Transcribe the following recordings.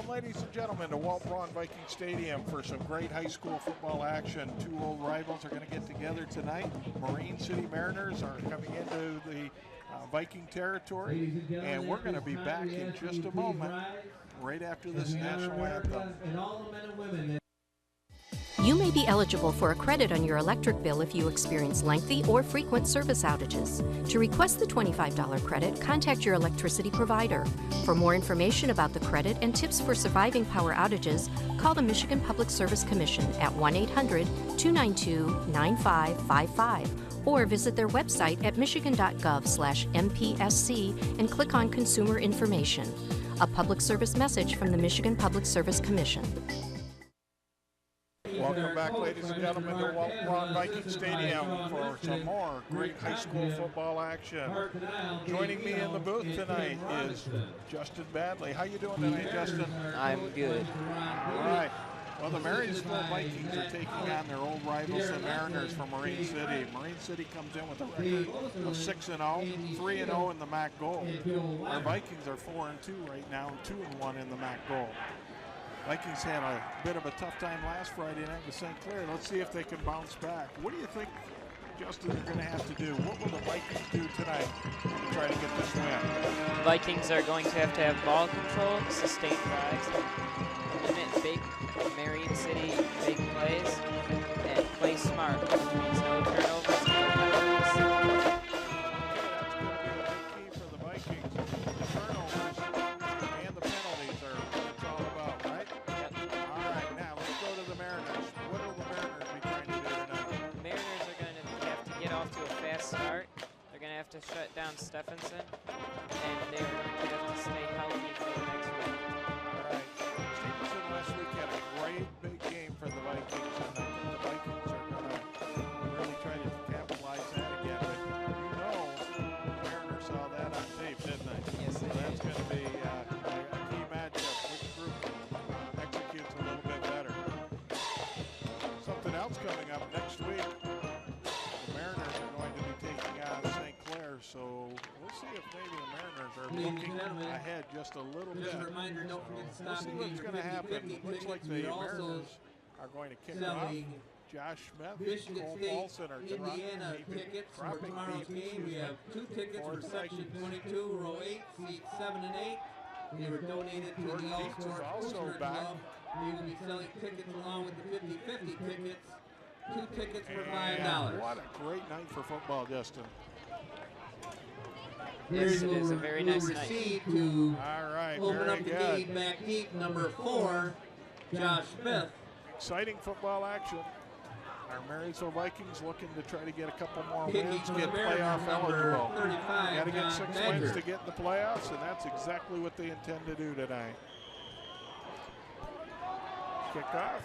Welcome, ladies and gentlemen, to Walt Braun Viking Stadium for some great high school football action. Two old rivals are going to get together tonight. Marine City Mariners are coming into the Viking territory, and we're going to be back in just a moment, right after this national anthem. You may be eligible for a credit on your electric bill if you experience lengthy or frequent service outages. To request the $25 credit, contact your electricity provider. For more information about the credit and tips for surviving power outages, call the Michigan Public Service Commission at 1-800-292-9555 or visit their website at michigan.gov/MPSC and click on Consumer Information. A public service message from the Michigan Public Service Commission. Welcome back, ladies and gentlemen, to Walt Braun Viking Stadium for some more great high school football action. Joining me in the booth tonight is Justin Badley. How you doing tonight, Justin? I'm good. All right. Well, the Marysville Vikings are taking on their old rivals, the Mariners from Marine City. Marine City comes in with a record of 6-0, 3-0 in the MAC Gold. Our Vikings are 4-2 right now, and 2-1 in the MAC Gold. Vikings had a bit of a tough time last Friday night with St. Clair. Let's see if they can bounce back. What do you think, Justin, they're going to have to do? What will the Vikings do tonight to try to get this win? Vikings are going to have ball control, sustain drives, limit big Marine City big plays, and play smart, which means no turnovers, no penalties. That's going to be a big key for the Vikings. The turnovers and the penalties are what it's all about, right? Yep. All right, now let's go to the Mariners. What will the Mariners be trying to do tonight? The Mariners are going to have to get off to a fast start. They're going to have to shut down Stephenson, and they're going to have to stay healthy for the next week. All right. Stevenson last week had a great big game for the Vikings, and I think the Vikings are going to really try to capitalize that again. But you know, the Mariners saw that on tape, didn't they? Yes, they So that's did. going to be a key matchup. Which group executes a little bit better? Something else coming up next week. The Mariners are going to be taking on St. Clair, so we'll see if maybe the Mariners are looking ahead just a little bit. Just a reminder, don't forget to We'll stop see and what's get your going to happen. 50-50 Looks like tickets. the We are also Mariners are going to kick off. selling Josh Smith, Michigan Cole State, Paulson are Indiana tickets for dropping tomorrow's game. We have 2 tickets for for the section Vikings. 22, row 8, seats 7 and 8. They were donated to Jordan the Dietz is All-Star also Poster back. Club. We will be selling tickets along with the 50-50 tickets. 2 tickets for And $5. what a great night for football, Justin. Yes, it is a very nice night. Receive to All right, open very up the good. gate back deep, number 4, Josh Smith. Exciting football action. Our Marysville Vikings looking to try to get a couple more Kicking wins, for the get Mariners, playoff number eligible. 35, Got to get John 6 Badger. wins to get in the playoffs, and that's exactly what they intend to do tonight. Kickoff.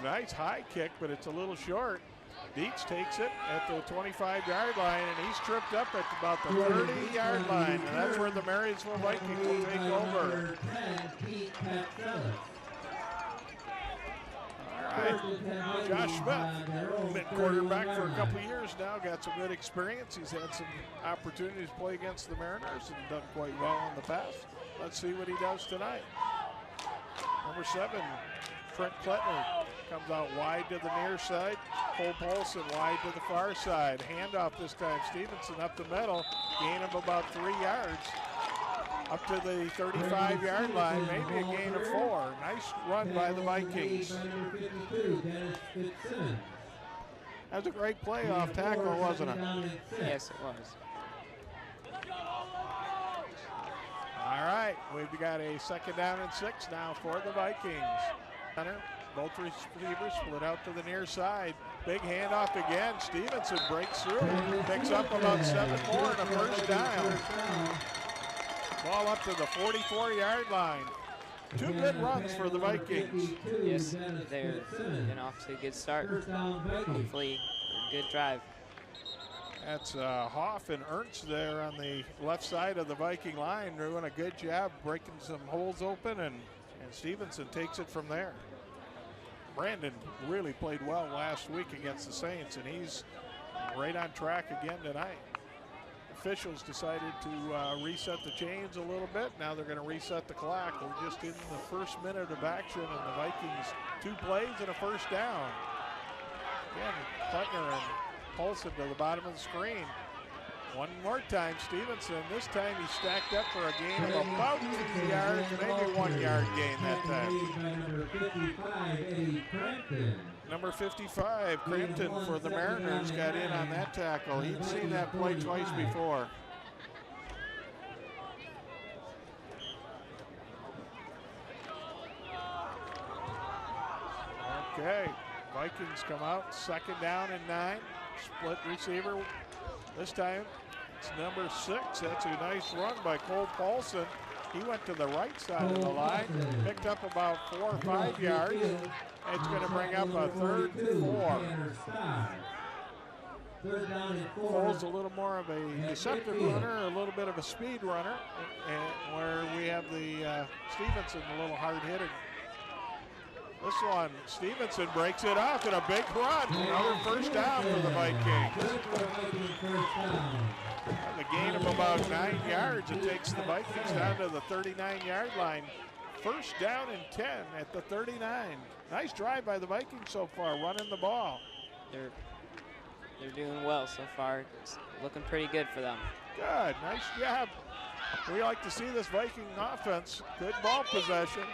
Nice high kick, but it's a little short. Dietz takes it at the 25-yard line, and he's tripped up at about the 30-yard line, and that's where the Marysville Vikings will take over. All right, Josh Smith, been quarterback for a couple years now, got some good experience. He's had some opportunities to play against the Mariners and done quite well in the past. Let's see what he does tonight. Number 7, Trent Klettner comes out wide to the near side. Cole Paulson wide to the far side. Handoff this time. Stevenson up the middle. Gain of about 3 yards. Up to the 35-yard line. Maybe a gain of 4. Nice run by the Vikings. That was a great playoff tackle, wasn't it? Yes, it was. All right, we've got a 2nd down and 6 now for the Vikings. Both receivers split out to the near side. Big handoff again. Stevenson breaks through. Picks up about 7 more and a first down. Ball up to the 44-yard line. 2 good runs for the Vikings. Yes, they're off to a good start. Hopefully, a good drive. That's Hoff and Ernst there on the left side of the Viking line doing a good job breaking some holes open, and Stevenson takes it from there. Brandon really played well last week against the Saints, and he's right on track again tonight. officials decided to reset the chains a little bit. Now they're going to reset the clock. We're just in the first minute of action, and the Vikings 2 plays and a first down. Again, Putner and Paulson to the bottom of the screen. One more time, Stevenson. This time he stacked up for a gain of about 2 yards, maybe 1 yard gain that time. Number 55, Crampton for the Mariners, got in on that tackle. He'd seen that play twice before. Okay, Vikings come out, 2nd down and 9. Split receiver. This time it's number 6. That's a nice run by Cole Paulson. He went to the right side of the line, picked up about 4 or 5 yards. It's going to bring up a 3rd and 4. Cole's a little more of a deceptive runner, a little bit of a speed runner, and where we have the Stevenson a little hard hitter. This one, Stevenson breaks it off in a big run. Another first down for the Vikings. And the gain of about 9 yards. It takes the Vikings down to the 39-yard line. First down and 10 at the 39. Nice drive by the Vikings so far, running the ball. They're doing well so far. It's looking pretty good for them. Good, nice job. We like to see this Viking offense. Good ball possession.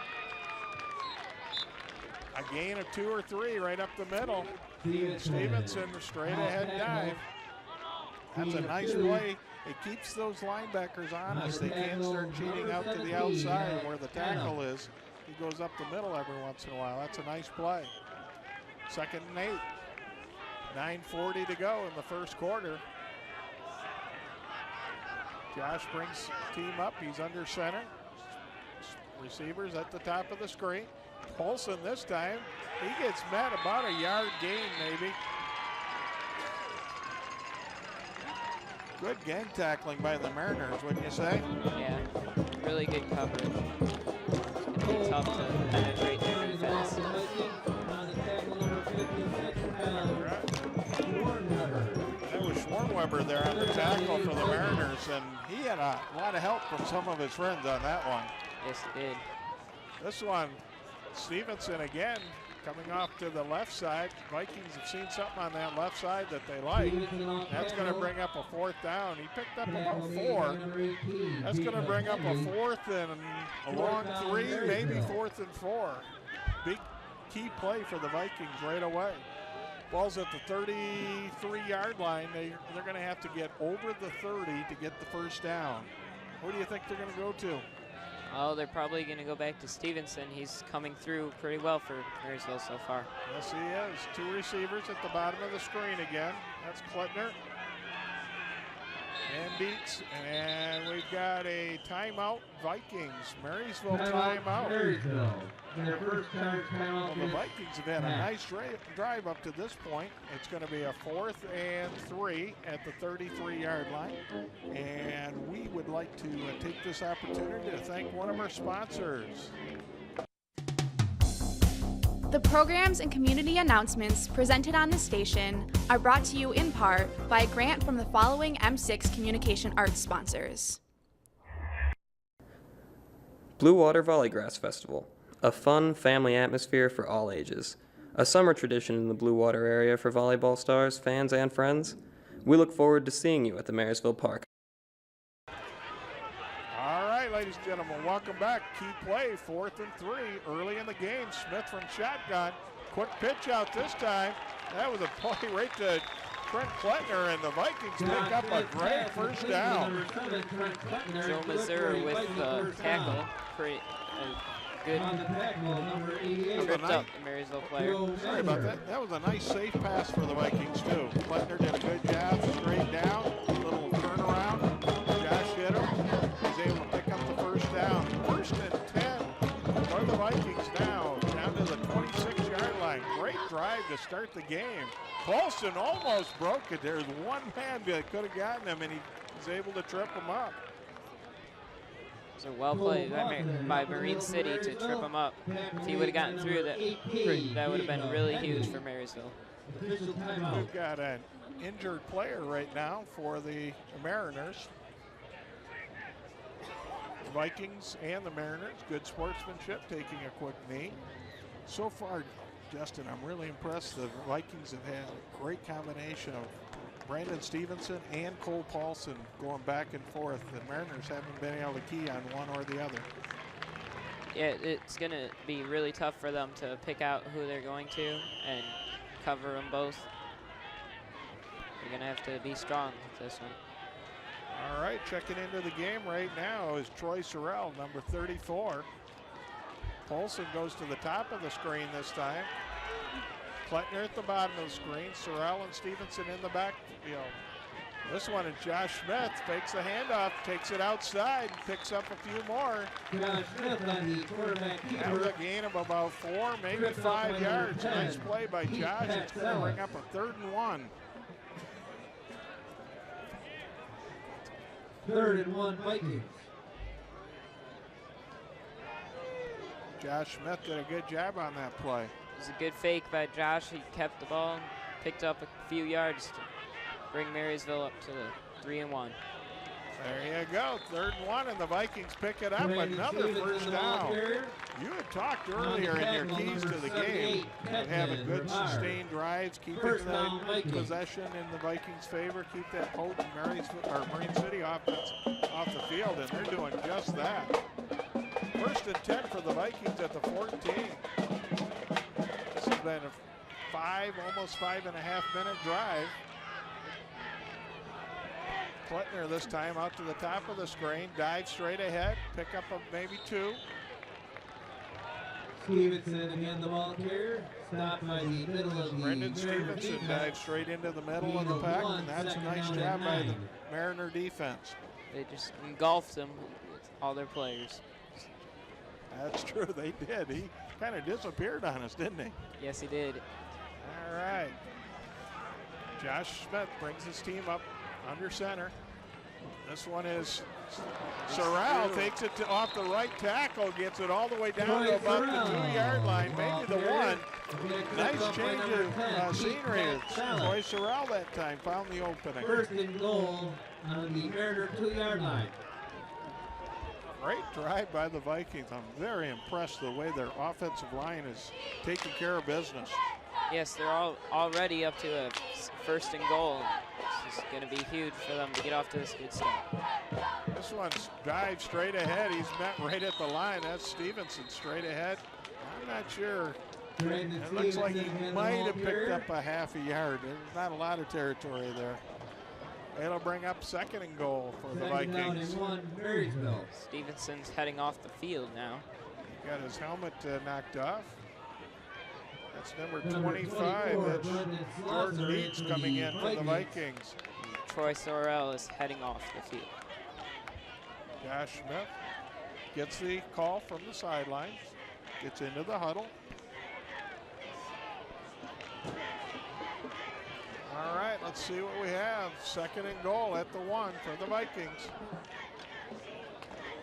A gain of 2 or 3 right up the middle. Stevenson straight ahead dive. That's a nice play. It keeps those linebackers honest. They can't start cheating out to the outside where the tackle is. He goes up the middle every once in a while. That's a nice play. 2nd and 8. 9:40 to go in the first quarter. Josh brings team up. He's under center. Receivers at the top of the screen. Paulson this time, he gets met about a yard gain maybe. Good gang tackling by the Mariners, wouldn't you say? Yeah, really good coverage. It's going to be tough to penetrate their defense. That was Schwarnweber there on the tackle for the Mariners, and he had a lot of help from some of his friends on that one. Yes, he did. This one, Stevenson again, coming off to the left side. Vikings have seen something on that left side that they like. That's going to bring up a 4th down. He picked up about 4. That's going to bring up a 4th and a long 3, maybe 4th and 4. Big key play for the Vikings right away. Ball's at the 33-yard line. They're going to have to get over the 30 to get the first down. Where do you think they're going to go to? Oh, they're probably going to go back to Stevenson. He's coming through pretty well for Marysville so far. Yes, he is. 2 receivers at the bottom of the screen again. That's Klettner and Beats. And we've got a timeout, Vikings. Marysville timeout. Marysville. Their first timeout. Well, the Vikings have had a nice drive up to this point. It's going to be a 4th and 3 at the 33-yard line. And we would like to take this opportunity to thank one of our sponsors. The programs and community announcements presented on this station are brought to you in part by a grant from the following M6 Communication Arts sponsors. Blue Water Volleygrass Festival, a fun family atmosphere for all ages. A summer tradition in the Blue Water area for volleyball stars, fans, and friends. We look forward to seeing you at the Marysville Park. All right, ladies and gentlemen, welcome back. Key play, 4th and 3, early in the game. Smith from shotgun. Quick pitch out this time. That was a play right to Trent Klettner, and the Vikings pick up a great first down. Joe Mazur with the tackle. Pretty good. Tripped up the Marysville player. Sorry about that. That was a nice safe pass for the Vikings too. Klettner did a good job, straight down, little turnaround. Josh hit him. He's able to pick up the first down. 1st and 10 for the Vikings now, down to the 26-yard line. Great drive to start the game. Paulson almost broke it. There's one man that could have gotten him, and he was able to trip him up. So well played by Marine City to trip him up. If he would have gotten through, that would have been really huge for Marysville. Official timeout. We've got an injured player right now for the Mariners. The Vikings and the Mariners, good sportsmanship, taking a quick knee. So far, Justin, I'm really impressed. The Vikings have had a great combination of Brandon Stevenson and Cole Paulson going back and forth. The Mariners haven't been able to key on one or the other. Yeah, it's going to be really tough for them to pick out who they're going to and cover them both. They're going to have to be strong with this one. All right, checking into the game right now is Troy Sorrell, number 34. Paulson goes to the top of the screen this time. Klettner at the bottom of the screen. Sorrell and Stevenson in the backfield. This one is Josh Smith, fakes the handoff, takes it outside, picks up a few more. Josh Smith on the quarterback That was keeper. a gain of about 4, maybe 5 yards. Nice play by Josh. It's going to bring up a 3rd and 1. 3rd and 1 Vikings. Josh Smith did a good job on that play. It was a good fake by Josh. He kept the ball, picked up a few yards to bring Marysville up to the 3 and 1. There you go, 3rd and 1, and the Vikings pick it up. Brandon Another Stevenson first on the ball down. carrier. You had talked On the earlier in your tackle, keys to number the game 78, of having Ketman, good retired. sustained drives, keeping First down, the Vikings. possession in the Vikings' favor, keep that potent Marine City offense off the field, and they're doing just that. 1st and 10 for the Vikings at the 14. This has been a almost 5.5 minute drive. Klettner this time out to the top of the screen, dive straight ahead, pick up maybe 2. Stevenson again, the ball carrier. Stopped by the middle of the Brendan Mariner Stevenson defense. dives straight into the middle of the Gain of pack, 1, and that's a second nice down job and by the 9. Mariner defense. They just engulfed them with all their players. That's true, they did. He kind of disappeared on us, didn't he? Yes, he did. All right. Josh Smith brings his team up under center. This one is Sorrell, takes it off the right tackle, gets it all the way down to about the 2-yard line, maybe the 1. Nice change of scenery. Troy Sorrell that time found the opening. 1st and goal on the Mariner 2-yard line. Great drive by the Vikings. I'm very impressed the way their offensive line is taking care of business. Yes, they're all already up to a 1st and goal. This is going to be huge for them to get off to this good start. This one's dive straight ahead. He's met right at the line. That's Stevenson straight ahead. I'm not sure. Brandon It looks like he Stevenson again, the might ball have picked carrier. up a half a yard. There's not a lot of territory there. It'll bring up 2nd and goal for the Second down Vikings. and 1, Marysville. Stevenson's heading off the field now. Got his helmet knocked off. That's number Number 25. 24, That's Brendan Jordan Slosser, Leeds coming in for the Vikings. Troy Sorrell is heading off the field. Josh Smith gets the call from the sidelines, gets into the huddle. All right, let's see what we have. 2nd and goal at the 1 for the Vikings.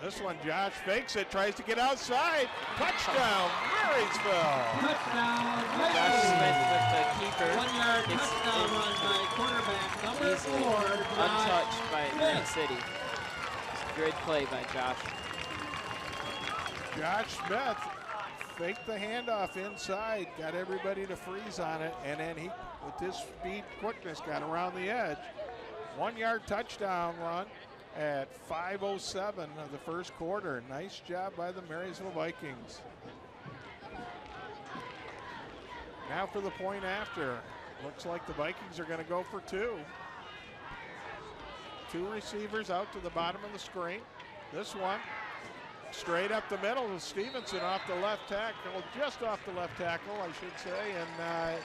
This one, Josh fakes it, tries to get outside. Touchdown, Marysville. Touchdown, Josh Smith Vikings. with the keeper. 1-yard It's touchdown run by quarterback number easily 4, untouched by Marine Smith. City. It's a great play by Josh. Josh Smith faked the handoff inside, got everybody to freeze on it, and then he, with his speed, quickness, got around the edge. 1-yard touchdown run at 5:07 of the 1st quarter. Nice job by the Marysville Vikings. Now for the point after. Looks like the Vikings are going to go for 2. 2 receivers out to the bottom of the screen. This one straight up the middle with Stevenson off the left tackle, just off the left tackle, I should say, and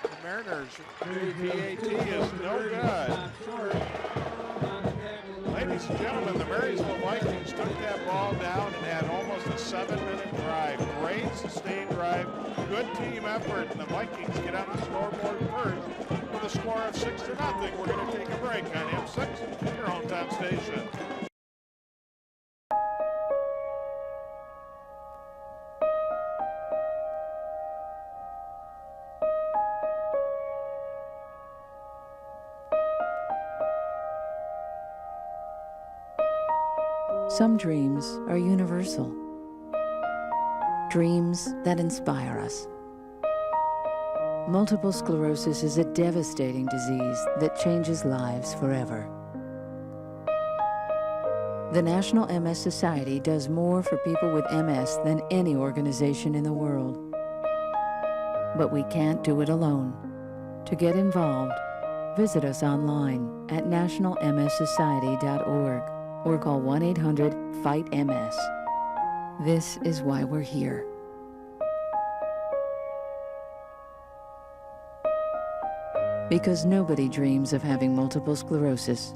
the Mariners PAT is no good. Ladies and gentlemen, the Marysville Vikings took that ball down and had almost a 7-minute drive. Great sustained drive, good team effort, and the Vikings get on the scoreboard first with a score of 6-0. We're going to take a break on M6, your hometown station. Some dreams are universal. Dreams that inspire us. Multiple sclerosis is a devastating disease that changes lives forever. The National MS Society does more for people with MS than any organization in the world. But we can't do it alone. To get involved, visit us online at nationalmssociety.org or call 1-800-FIGHT-MS. This is why we're here. Because nobody dreams of having multiple sclerosis.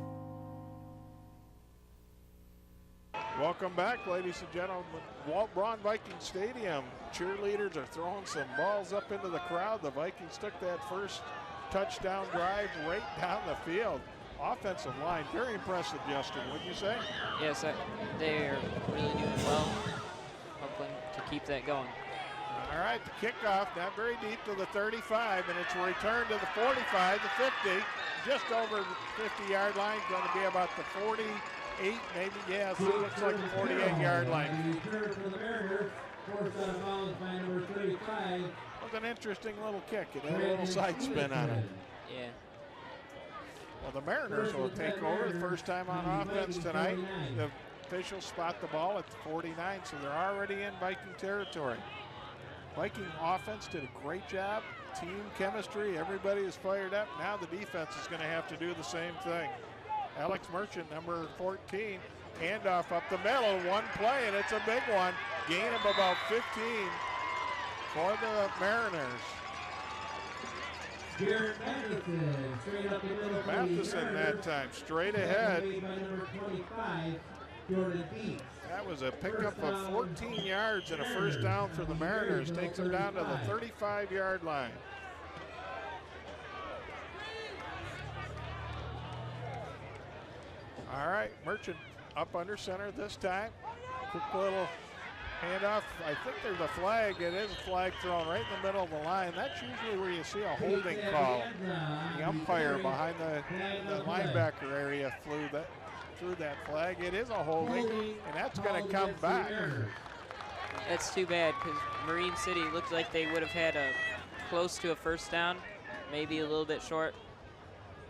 Welcome back, ladies and gentlemen. Walt Braun Viking Stadium. Cheerleaders are throwing some balls up into the crowd. The Vikings took that first touchdown drive right down the field. Offensive line, very impressive, Justin, wouldn't you say? Yes, they are really doing well. Hoping to keep that going. All right, the kickoff, not very deep to the 35, and it's a return to the 45, the 50, just over the 50-yard line, going to be about the 48, maybe, yeah, so it looks like the 48-yard line. Return for the Mariners, forced out of bounds by number 35. That was an interesting little kick. It had a little side spin on it. Yeah. Well, the Mariners will take over the first time on offense tonight. The officials spot the ball at the 49, so they're already in Viking territory. Viking offense did a great job. Team chemistry, everybody is fired up. Now the defense is going to have to do the same thing. Alex Merchant, number 14, handoff up the middle, one play, and it's a big one. Gain of about 15 for the Mariners. Garrett Matheson, straight up the middle. Matheson that time, straight ahead. By number 25, Jordan Beats. That was a pickup of 14 yards and a first down for the Mariners. Takes them down to the 35-yard line. All right, Merchant up under center this time. Quick little handoff. I think there's a flag. It is a flag thrown right in the middle of the line. That's usually where you see a holding call. The umpire behind the linebacker area threw that flag. It is a holding, and that's going to come back. That's too bad because Marine City looked like they would have had a close to a first down, maybe a little bit short.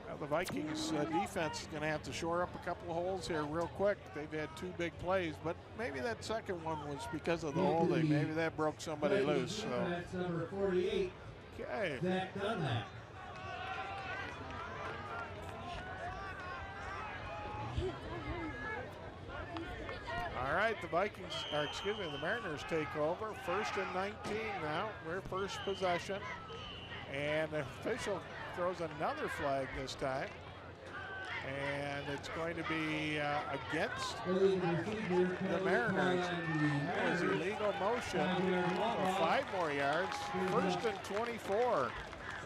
Well, the Vikings defense is going to have to shore up a couple of holes here real quick. They've had two big plays, but maybe that second one was because of the holding. Maybe that broke somebody loose. So. That's number 48. Okay. Zach Dunlap. All right, the Mariners take over. 1st and 19 now. We're first possession. And the official throws another flag this time. And it's going to be against the Mariners. That was illegal motion for 5 more yards. 1st and 24.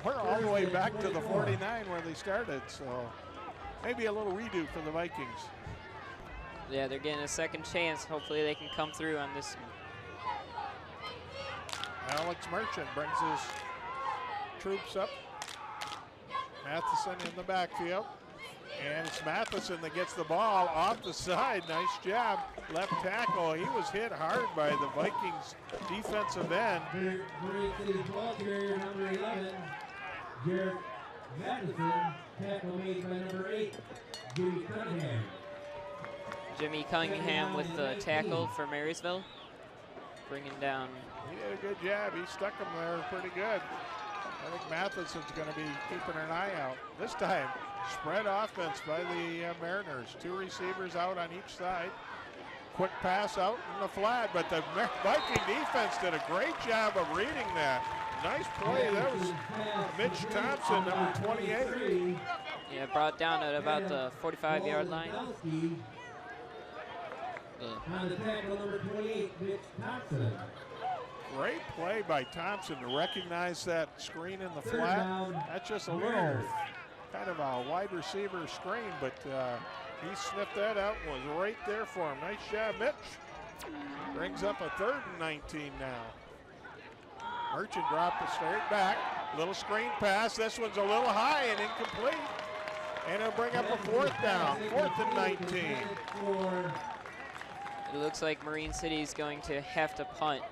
We're all the way back to the 49 where they started. So maybe a little redo for the Vikings. Yeah, they're getting a second chance. Hopefully they can come through on this one. Alex Merchant brings his troops up. Matheson in the backfield. And it's Matheson that gets the ball off the side. Nice job. Left tackle. He was hit hard by the Vikings defensive end. Marine City's ball carrier, number 11, Garrett Matheson. Tackle made by number 8, Jimmy Cunningham. Jimmy Cunningham with the tackle for Marysville. Bringing down. He did a good job. He stuck him there pretty good. I think Matheson's going to be keeping an eye out. This time, spread offense by the Mariners. 2 receivers out on each side. Quick pass out in the flat, but the Viking defense did a great job of reading that. Nice play. That was Mitch Thompson, number 28. Yeah, brought down at about the 45-yard line. On the tackle, number 28, Mitch Thompson. Great play by Thompson to recognize that screen in the flat. That's just a little kind of a wide receiver screen, but he sniffed that out and was right there for him. Nice job, Mitch. Brings up a 3rd and 19 now. Merchant dropped it straight back. Little screen pass. This one's a little high and incomplete. And it'll bring up a 4th down. 4th and 19. It looks like Marine City is going to have to punt.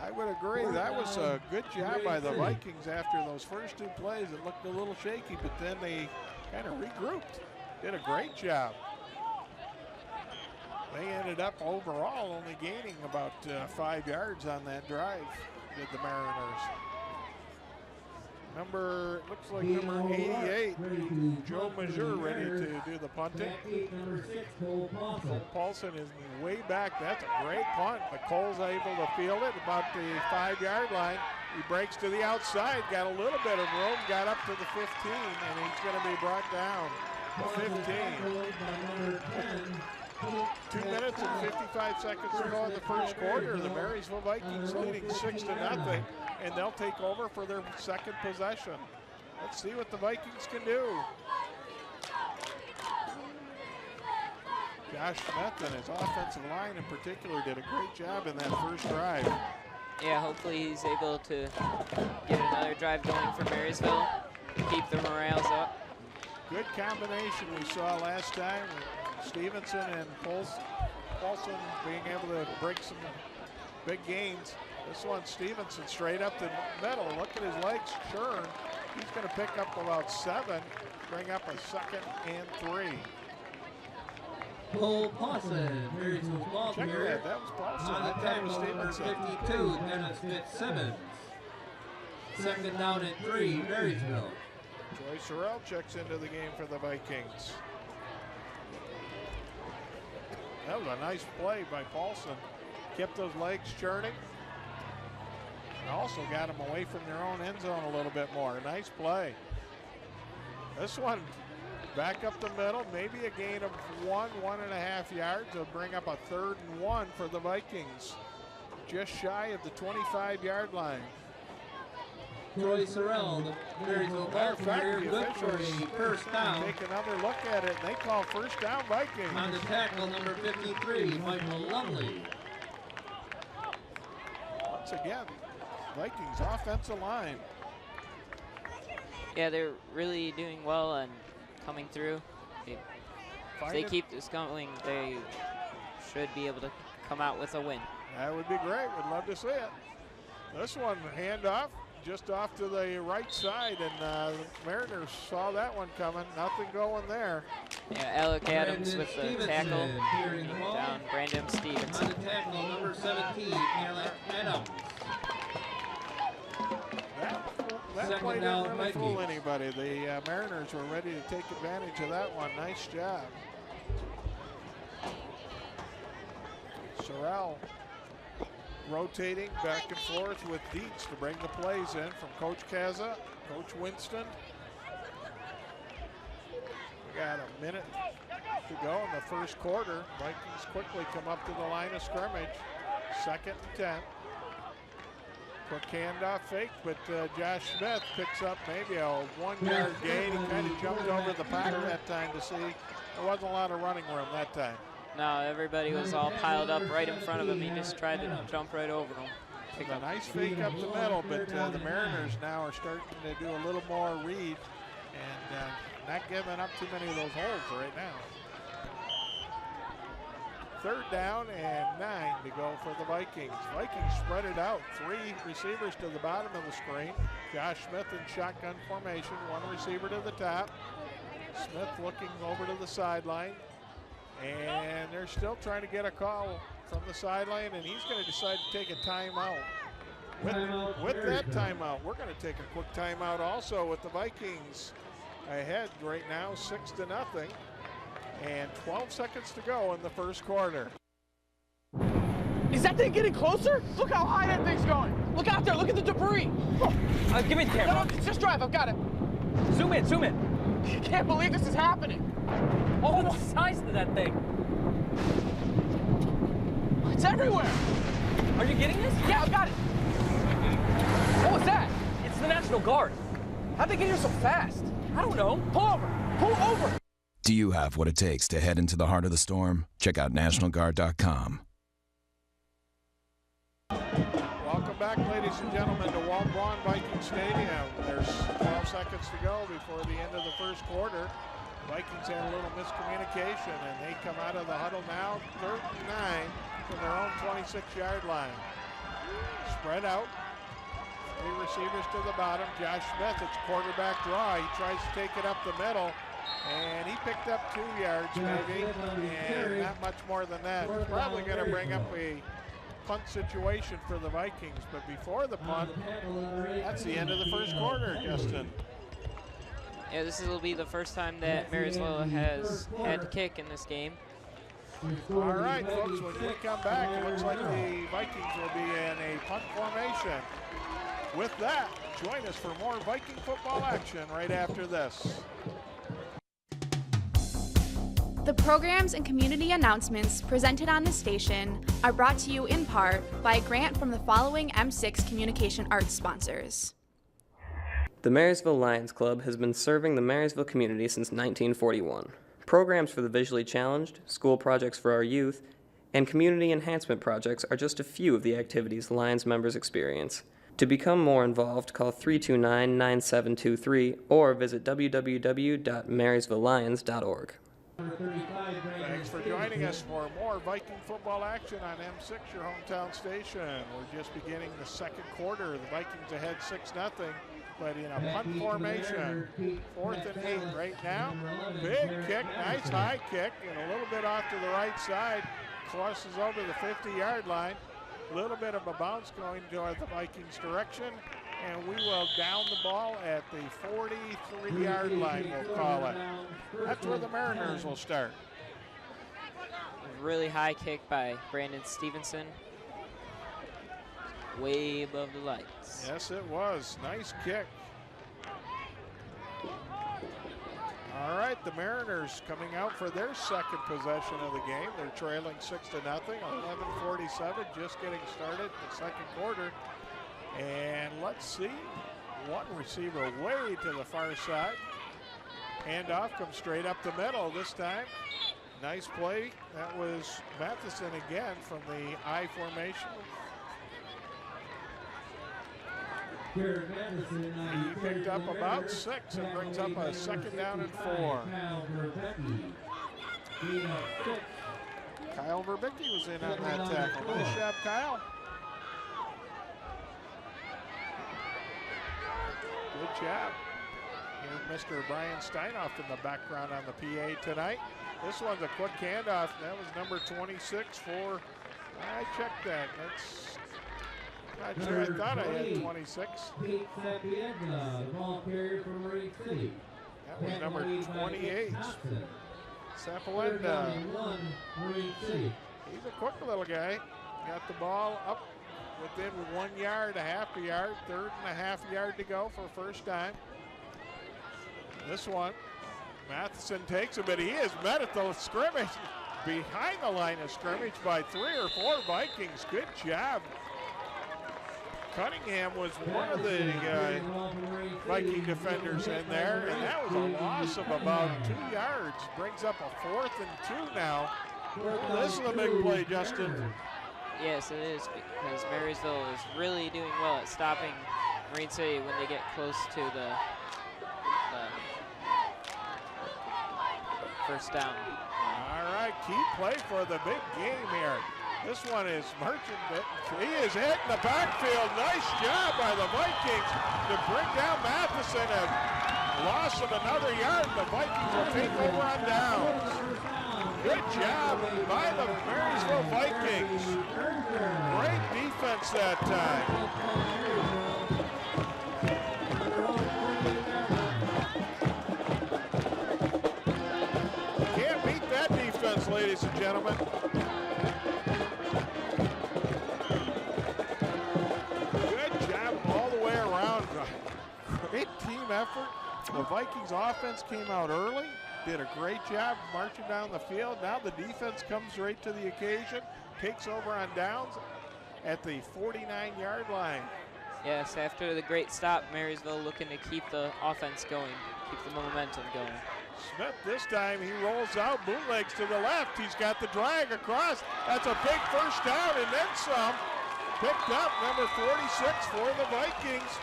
I would agree. That was a good job by the Vikings after those first two plays. It looked a little shaky, but then they kind of regrouped. Did a great job. They ended up overall only gaining about 5 yards on that drive, did the Mariners. Looks like number 88, Joe Mazur, ready to do the punting. Cole Paulson is way back. That's a great punt, but Cole's able to field it about the 5-yard line. He breaks to the outside, got a little bit of room, got up to the 15, and he's going to be brought down. The 15. 2 minutes and 55 seconds to go in the first quarter. The Marysville Vikings leading 6-0, and they'll take over for their second possession. Let's see what the Vikings can do. Josh Smith and his offensive line in particular did a great job in that first drive. Yeah, hopefully he's able to get another drive going for Marysville, keep the morales up. Good combination we saw last time. Stevenson and Paulson being able to break some big gains. This one, Stevenson straight up the middle. Look at his legs churn. He's going to pick up about 7, bring up a 2nd and 3. Cole Paulson, Marysville's ball Check here. that was Paulson. On the That time was tackle, number Stevenson. 52, Dennis Fitzsimmons. 2nd down and 3, Marysville. Joy Sorrell checks into the game for the Vikings. That was a nice play by Paulson. Kept those legs churning. And also got them away from their own end zone a little bit more. Nice play. This one back up the middle, maybe a gain of 1.5 yards. They'll bring up a 3rd and 1 for the Vikings. Just shy of the 25-yard line. Troy Sorrell, the Marysville ball carrier, good for a first down. Take another look at it, and they call first down Vikings. On the tackle, number 53, Michael Lovely. Once again, Vikings offensive line. Yeah, they're really doing well and coming through. If they keep this going, they should be able to come out with a win. That would be great. We'd love to see it. This one, handoff, just off to the right side, and the Mariners saw that one coming. Nothing going there. Yeah, Alec Adams with the tackle. Down Brandon On Stevenson. the tackle, number 17, Alec Adams. That Second play down, didn't really fool Vikings. anybody. The Mariners were ready to take advantage of that one. Nice job. Sorrell rotating back and forth with Dietz to bring the plays in from Coach Kaza, Coach Winston. We got a minute to go in the first quarter. Vikings quickly come up to the line of scrimmage. 2nd and 10. Quick handoff fake, but Josh Smith picks up maybe a 1-yard gain. He kind of jumped over the pack that time to see. There wasn't a lot of running room that time. No, everybody was all piled up right in front of him. He just tried to jump right over them. It's a nice fake up the middle, but the Mariners now are starting to do a little more read and not giving up too many of those holes right now. 3rd down and 9 to go for the Vikings. Vikings spread it out. 3 receivers to the bottom of the screen. Josh Smith in shotgun formation. 1 receiver to the top. Smith looking over to the sideline. And they're still trying to get a call from the sideline, and he's going to decide to take a timeout. With that timeout, we're going to take a quick timeout also with the Vikings ahead right now, 6-0, and 12 seconds to go in the first quarter. Is that thing getting closer? Look how high that thing's going. Look out there, look at the debris. Give me the camera. No, just drive, I've got it. Zoom in, zoom in. I can't believe this is happening. Oh, the size of that thing. It's everywhere. Are you getting this? Yeah, I've got it. What was that? It's the National Guard. How'd they get here so fast? I don't know. Pull over, pull over. Do you have what it takes to head into the heart of the storm? Check out NationalGuard.com. Welcome back, ladies and gentlemen, to Walt Braun Viking Stadium. There's 12 seconds to go before the end of the first quarter. Vikings had a little miscommunication, and they come out of the huddle now, 3rd and 9 from their own 26-yard line. Spread out. 3 receivers to the bottom. Josh Smith, it's quarterback draw. He tries to take it up the middle, and he picked up 2 yards maybe, and not much more than that. It's probably going to bring up a punt situation for the Vikings, but before the punt, that's the end of the first quarter, Justin. Yeah, this will be the first time that Marysville has had to kick in this game. All right, folks, when we come back, it looks like the Vikings will be in a punt formation. With that, join us for more Viking football action right after this. The programs and community announcements presented on the station are brought to you in part by a grant from the following M6 Communication Arts sponsors. The Marysville Lions Club has been serving the Marysville community since 1941. Programs for the visually challenged, school projects for our youth, and community enhancement projects are just a few of the activities Lions members experience. To become more involved, call 329-9723 or visit www.marysvillelions.org. Thanks for joining us for more Viking football action on M6, your hometown station. We're just beginning the second quarter. The Vikings ahead 6-0, but in a punt formation. 4th and 8 right now. Big kick, nice high kick, and a little bit off to the right side. Crosses over the 50-yard line. A little bit of a bounce going toward the Vikings direction, and we will down the ball at the 43-yard line, we'll call it. That's where the Mariners will start. Really high kick by Brandon Stevenson. Way above the lights. Yes, it was. Nice kick. All right, the Mariners coming out for their second possession of the game. They're trailing 6-0, 11:47, just getting started the second quarter. And let's see, one receiver way to the far side. Handoff comes straight up the middle this time. Nice play. That was Matheson again from the I formation. He picked up about 6 and brings up a 2nd down and 4. Kyle Verbicki was in on that tackle. Nice job, Kyle. Good job. Here, Mr. Brian Steinoff in the background on the PA tonight. This one's a quick handoff. That was number 26 for, I checked that. That's not sure, I thought I had 26. That was number 28. Sapalenda. He's a quick little guy. Got the ball up within 1 yard, a half a yard, 3rd and a half yard to go for first time. This one, Matheson takes it, but he is met at the scrimmage, behind the line of scrimmage by 3 or 4 Vikings. Good job. Cunningham was one of the Viking defenders in there, and that was a loss of about 2 yards. Brings up a 4th and 2 now. Well, this is a big play, Justin. Yes, it is, because Marysville is really doing well at stopping Marine City when they get close to the first down. All right, key play for the big game here. This one is Merchant. He is hit in the backfield. Nice job by the Vikings to bring down Matheson. A loss of another yard. The Vikings will take over on downs. Good job by the Marysville Vikings. Great defense that time. Can't beat that defense, ladies and gentlemen. Great team effort. The Vikings offense came out early, did a great job marching down the field. Now the defense comes right to the occasion, takes over on downs at the 49-yard line. Yes, after the great stop, Marysville looking to keep the offense going, keep the momentum going. Smith this time, he rolls out, bootlegs to the left. He's got the drag across. That's a big first down and then some. Picked up number 46 for the Vikings.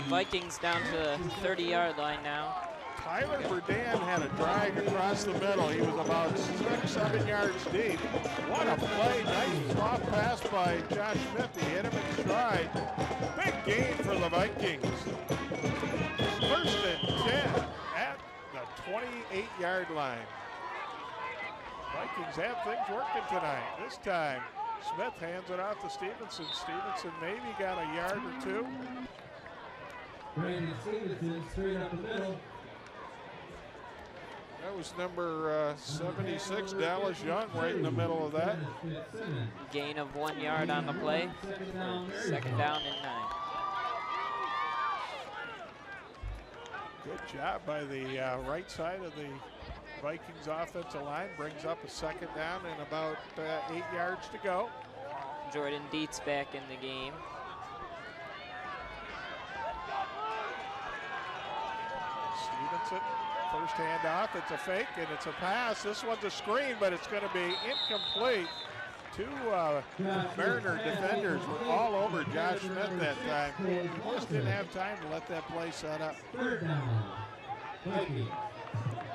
Vikings down to the 30-yard line now. Tyler Burdan had a drag across the middle. He was about 6-7 yards deep. What a play. Nice soft pass by Josh Smith. He hit him in stride. Big gain for the Vikings. First and 10 at the 28-yard line. Vikings have things working tonight. This time, Smith hands it off to Stevenson. Stevenson maybe got a yard or two. Brandon Stevenson straight up the middle. That was number 76, Dallas Young, right in the middle of that. Gain of 1 yard on the play. Second down and 9. Good job by the right side of the Vikings offensive line. Brings up a second down and about 8 yards to go. Jordan Dietz back in the game. Stevenson, first handoff. It's a fake and it's a pass. This one's a screen, but it's going to be incomplete. Two Mariner defenders were all over Josh Smith that time. He just didn't have time to let that play set up. Third down. Vikings.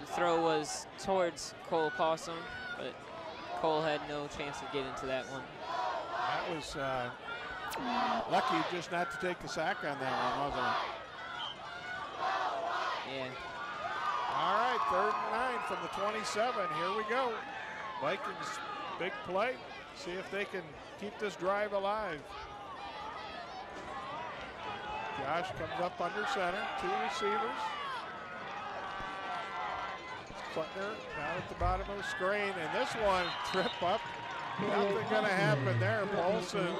The throw was towards Cole Possum, but Cole had no chance of getting to that one. That was lucky just not to take the sack on that one, wasn't it? Yeah. All right, 3rd and 9 from the 27. Here we go. Vikings, big play. See if they can keep this drive alive. Josh comes up under center, 2 receivers. Klutner down at the bottom of the screen, and this one, trip up. Nothing gonna happen there. Paulson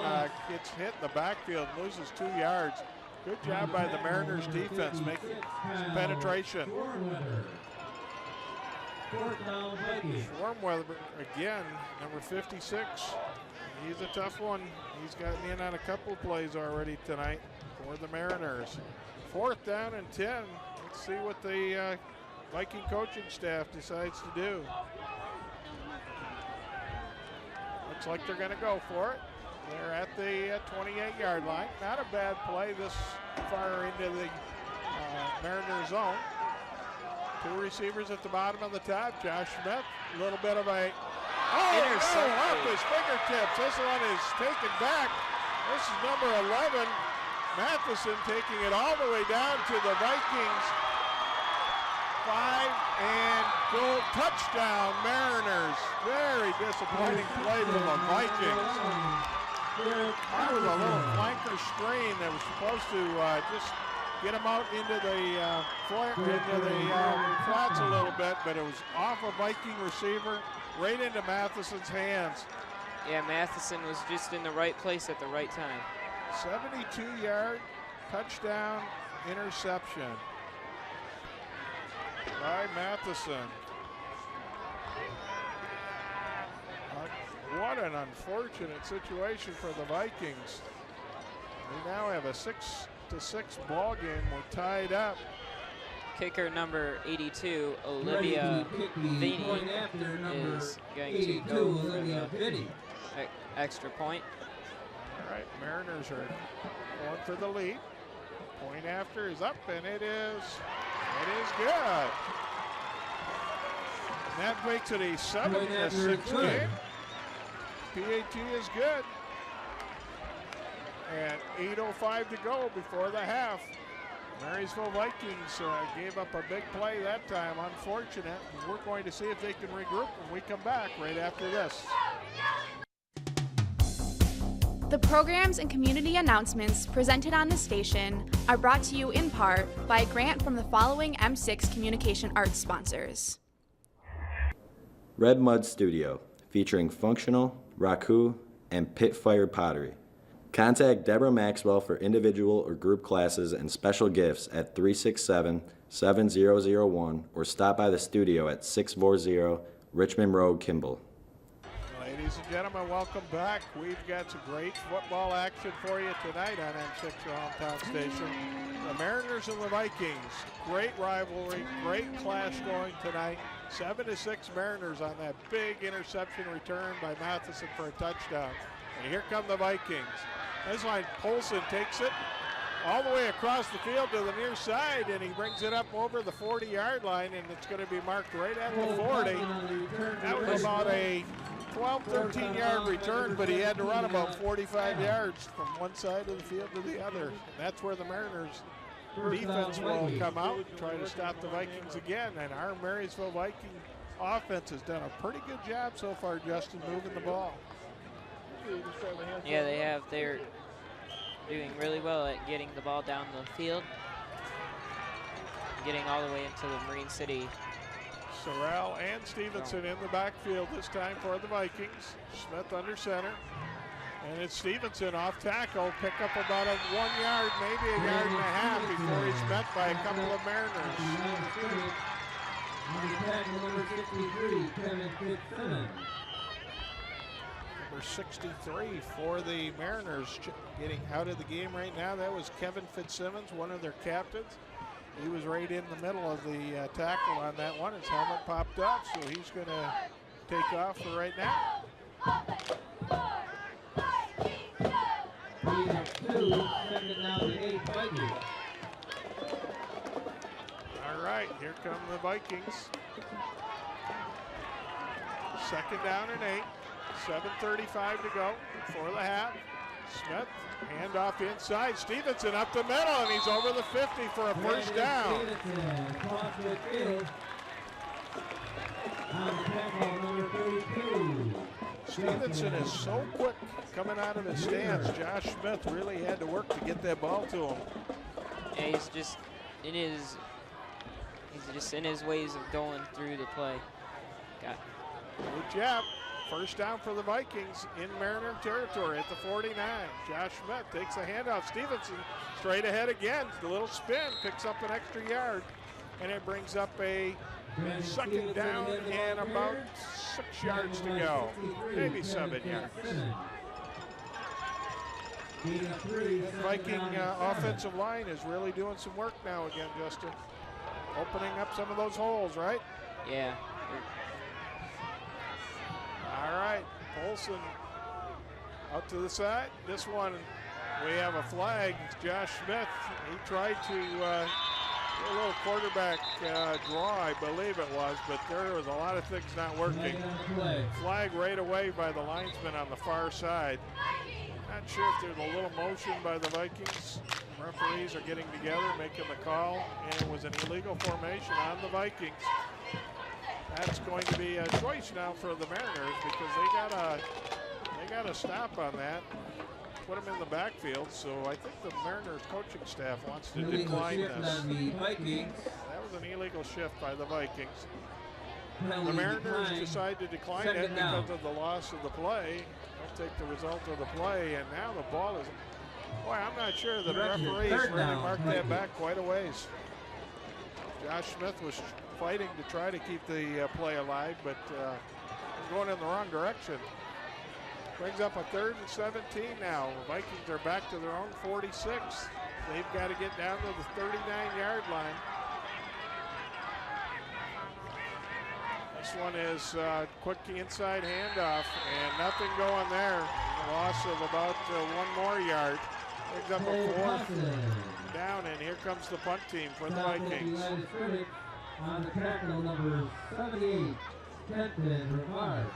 gets hit in the backfield, loses 2 yards. Good job by the Mariners defense making some penetration. Schwarmweather again, number 56. He's a tough one. He's gotten in on a couple of plays already tonight for the Mariners. 4th down and 10. Let's see what the Viking coaching staff decides to do. Looks like they're going to go for it. They're at the 28-yard line. Not a bad play this far into the Mariner zone. 2 receivers at the bottom of the top. Josh Smith, a little bit of a intercept off his fingertips. This one is taken back. This is number 11, Matheson, taking it all the way down to the Vikings. 5 and goal, touchdown Mariners. Very disappointing play from the Vikings. That was a little flanker screen that was supposed to just get him out into the flats a little bit, but it was off a Viking receiver, right into Matheson's hands. Yeah, Matheson was just in the right place at the right time. 72-yard touchdown interception by Matheson. What an unfortunate situation for the Vikings. We now have a 6-6 ball game. We're tied up. Kicker number 82, Olivia Vinny, is going to go for the extra point. All right, Mariners are going for the lead. Point after is up, and it is good. And that makes it a 7-6 game. PAT is good. And 8:05 to go before the half. Marysville Vikings gave up a big play that time, unfortunate. We're going to see if they can regroup when we come back right after this. The programs and community announcements presented on the station are brought to you in part by a grant from the following M6 Communication Arts sponsors. Red Mud Studio, featuring functional, raku, and pit-fired pottery. Contact Deborah Maxwell for individual or group classes and special gifts at 367-7001 or stop by the studio at 640 Richmond Road, Kimball. Ladies and gentlemen, welcome back. We've got some great football action for you tonight on M6, your hometown station. The Mariners and the Vikings, great rivalry, great clash going tonight. 7-6 Mariners on that big interception return by Matheson for a touchdown. And here come the Vikings. This line, Polson takes it all the way across the field to the near side, and he brings it up over the 40-yard line, and it's going to be marked right at the 40. That was about a 12, 13-yard return, but he had to run about 45 yards from one side of the field to the other. And that's where the Mariners defense will come out and try to stop the Vikings again. And our Marysville Viking offense has done a pretty good job so far, Justin, moving the ball. Yeah, they have. They're doing really well at getting the ball down the field, getting all the way into the Marine City. Sorrell and Stevenson in the backfield this time for the Vikings. Smith under center. And it's Stevenson off tackle, pick up about a 1 yard, maybe a yard and a half before he's met by a couple of Mariners. Number 63, Kevin Fitzsimmons. Number 63 for the Mariners getting out of the game right now. That was Kevin Fitzsimmons, one of their captains. He was right in the middle of the tackle on that one. His helmet popped up, so he's going to take off for right now. All right, here come the Vikings. Second down and 8. 7:35 to go for the half. Smith, handoff inside. Stevenson up the middle, and he's over the 50 for a first down. Stevenson is so quick coming out of his stance. Josh Smith really had to work to get that ball to him. Yeah, he's just in his ways of going through the play. Good job. First down for the Vikings in Mariner territory at the 49. Josh Smith takes a handoff. Stevenson straight ahead again. The little spin picks up an extra yard, and it brings up a second down and about 6 yards to go, maybe 7 yards. The Viking offensive line is really doing some work now again, Justin. Opening up some of those holes, right? Yeah. All right, Polson out to the side. This one, we have a flag. Josh Smith, he tried to do a little quarterback draw, I believe it was, but there was a lot of things not working. Flag right away by the linesman on the far side. Not sure if there's a little motion by the Vikings. Referees are getting together, making the call, and it was an illegal formation on the Vikings. That's going to be a choice now for the Mariners because they got a stop on that. Put them in the backfield, so I think the Mariners coaching staff wants to decline this. That was an illegal shift by the Vikings. The Mariners decide to decline it because of the loss of the play. They'll take the result of the play, and now the ball is. Boy, I'm not sure the referees really marked that back quite a ways. Josh Smith was fighting to try to keep the play alive, but was going in the wrong direction. Brings up a 3rd and 17 now. The Vikings are back to their own 46. They've got to get down to the 39-yard line. This one is quick inside handoff, and nothing going there. A loss of about 1 more yard. Brings up a 4th down, and here comes the punt team for the Vikings. On the tackle, number 78, Kenton Rivard.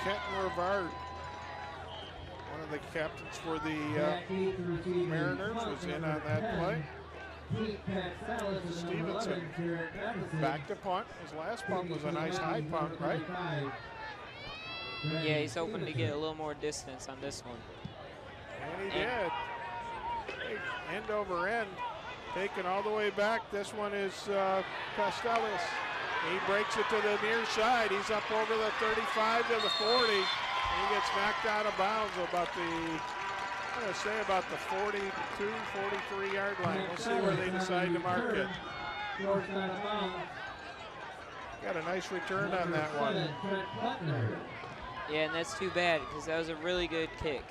Kenton Rivard, one of the captains for the Mariners, was in on that play. Stevenson back to punt. His last punt was a nice high punt, right? Yeah, he's hoping to get a little more distance on this one. And he did. End over end. Taken all the way back. This one is Costellas. He breaks it to the near side. He's up over the 35 to the 40. And he gets knocked out of bounds about I'm going to say about the 42, 43-yard line. We'll see where they decide to mark it. Got a nice return on that one. Yeah, and that's too bad because that was a really good kick.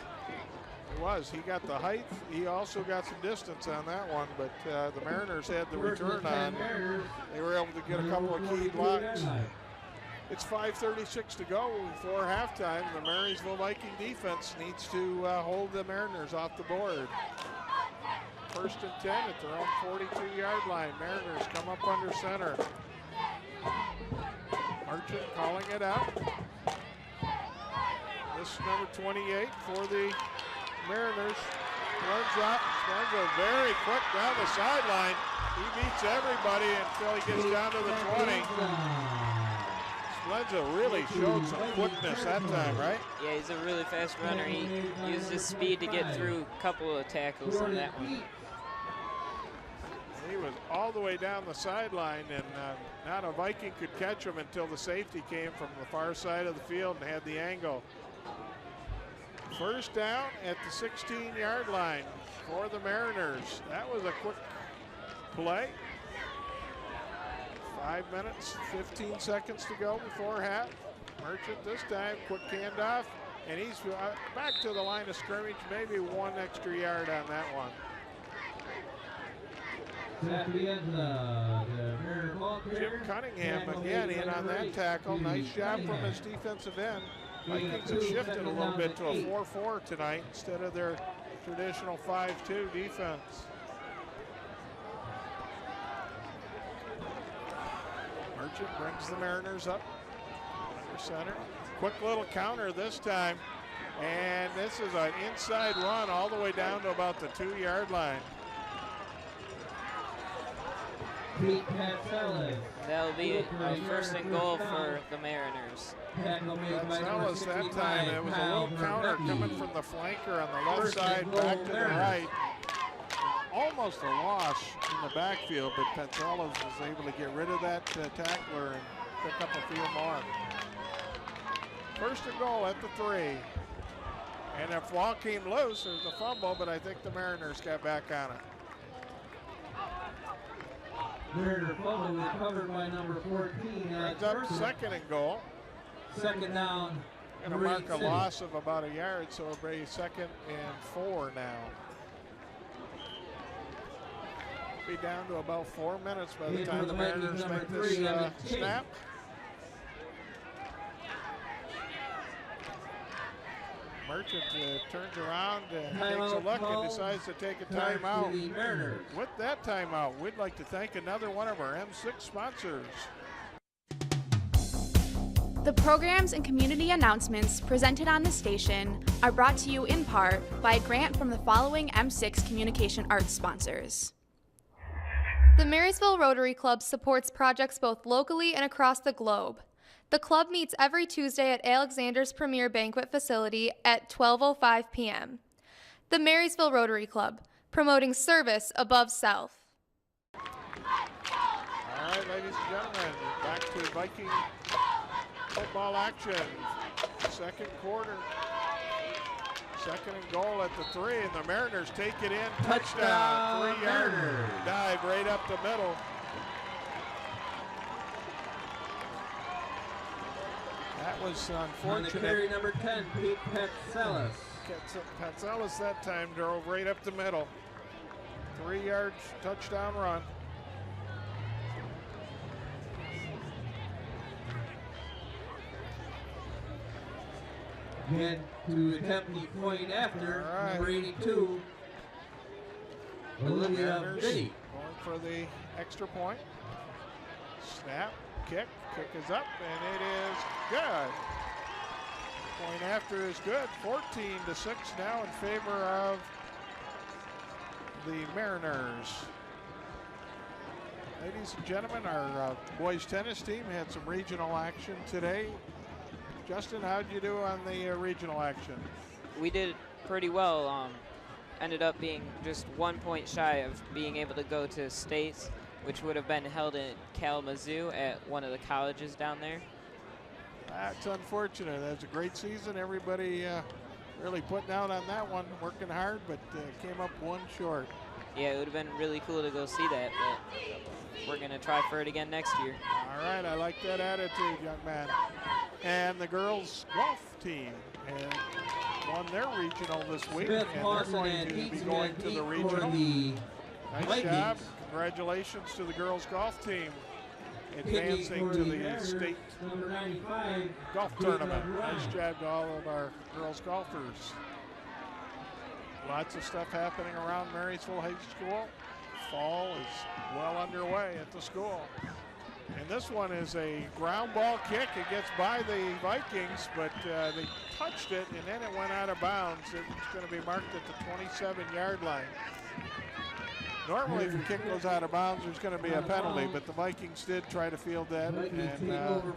It was. He got the height. He also got some distance on that one, but the Mariners had the return on. They were able to get a couple of key blocks. It's 5:36 to go before halftime. The Marysville Viking defense needs to hold the Mariners off the board. 1st and 10 at their own 42-yard line. Mariners come up under center. Archon calling it out. This is number 28 for the Mariners. Runs up, Splenza very quick down the sideline. He beats everybody until he gets down to the 20. Splenza really showed some quickness that time, right? Yeah, he's a really fast runner. He used his speed to get through a couple of tackles on that one. He was all the way down the sideline, and not a Viking could catch him until the safety came from the far side of the field and had the angle. 1st down at the 16-yard line for the Mariners. That was a quick play. 5 minutes, 15 seconds to go before half. Merchant this time, quick handoff, and he's back to the line of scrimmage, maybe 1 extra yard on that one. Jim Cunningham again in on that tackle. Nice job from his defensive end. Vikings have shifted a little bit to a 4-4 tonight instead of their traditional 5-2 defense. Merchant brings the Mariners up under center. Quick little counter this time. And this is an inside run all the way down to about the 2-yard line. That'll be a 1st and goal for the Mariners. Patzellis that time, it was a little counter coming from the flanker on the left side back to the right. Almost a loss in the backfield, but Patzellis was able to get rid of that tackler and pick up a few more. 1st and goal at the 3. And if ball came loose, there's a fumble, but I think the Mariners got back on it. Mariner fumble recovered by number 14. Brings up 2nd and goal. 2nd down. Going to mark a loss of about a yard, so it'll be 2nd and 4 now. Be down to about 4 minutes by the time the Mariners make this snap. Merchant turns around and takes a look and decides to take a timeout. With that timeout, we'd like to thank another one of our M6 sponsors. The programs and community announcements presented on the station are brought to you in part by a grant from the following M6 Communication Arts sponsors. The Marysville Rotary Club supports projects both locally and across the globe. The club meets every Tuesday at Alexander's Premier Banquet Facility at 12:05 p.m. The Marysville Rotary Club, promoting service above self. All right, ladies and gentlemen, back to Viking football action. 2nd quarter. 2nd and goal at the 3, and the Mariners take it in. Touchdown. 3-yard dive right up the middle. That was unfortunate. On the carry number 10, Pete Patzellis. Patzellis that time drove right up the middle. 3-yard touchdown run. Again, to attempt the point after, number 82, Olivia Biddy. Going for the extra point. Snap, kick is up, and it is good. Point after is good. 14-6 now in favor of the Mariners. Ladies and gentlemen, our boys tennis team had some regional action today. Justin, how'd you do on the regional action? We did pretty well. Ended up being just 1 point shy of being able to go to states, which would have been held in Kalamazoo at one of the colleges down there. That's unfortunate. That's a great season. Everybody really putting out on that one, working hard, but came up 1 short. Yeah, it would have been really cool to go see that, but we're going to try for it again next year. All right, I like that attitude, young man. And the girls' golf team won their regional this week, and they're going to be going to the regional. Nice job. Congratulations to the girls' golf team. advancing to the state Number 95. golf tournament. Nice job to all of our girls golfers. Lots of stuff happening around Marysville High School. Fall is well underway at the school. And this one is a ground ball kick. It gets by the Vikings, but they touched it, and then it went out of bounds. It's going to be marked at the 27-yard line. Normally, if a kick goes out of bounds, there's going to be a penalty, but the Vikings did try to field that. And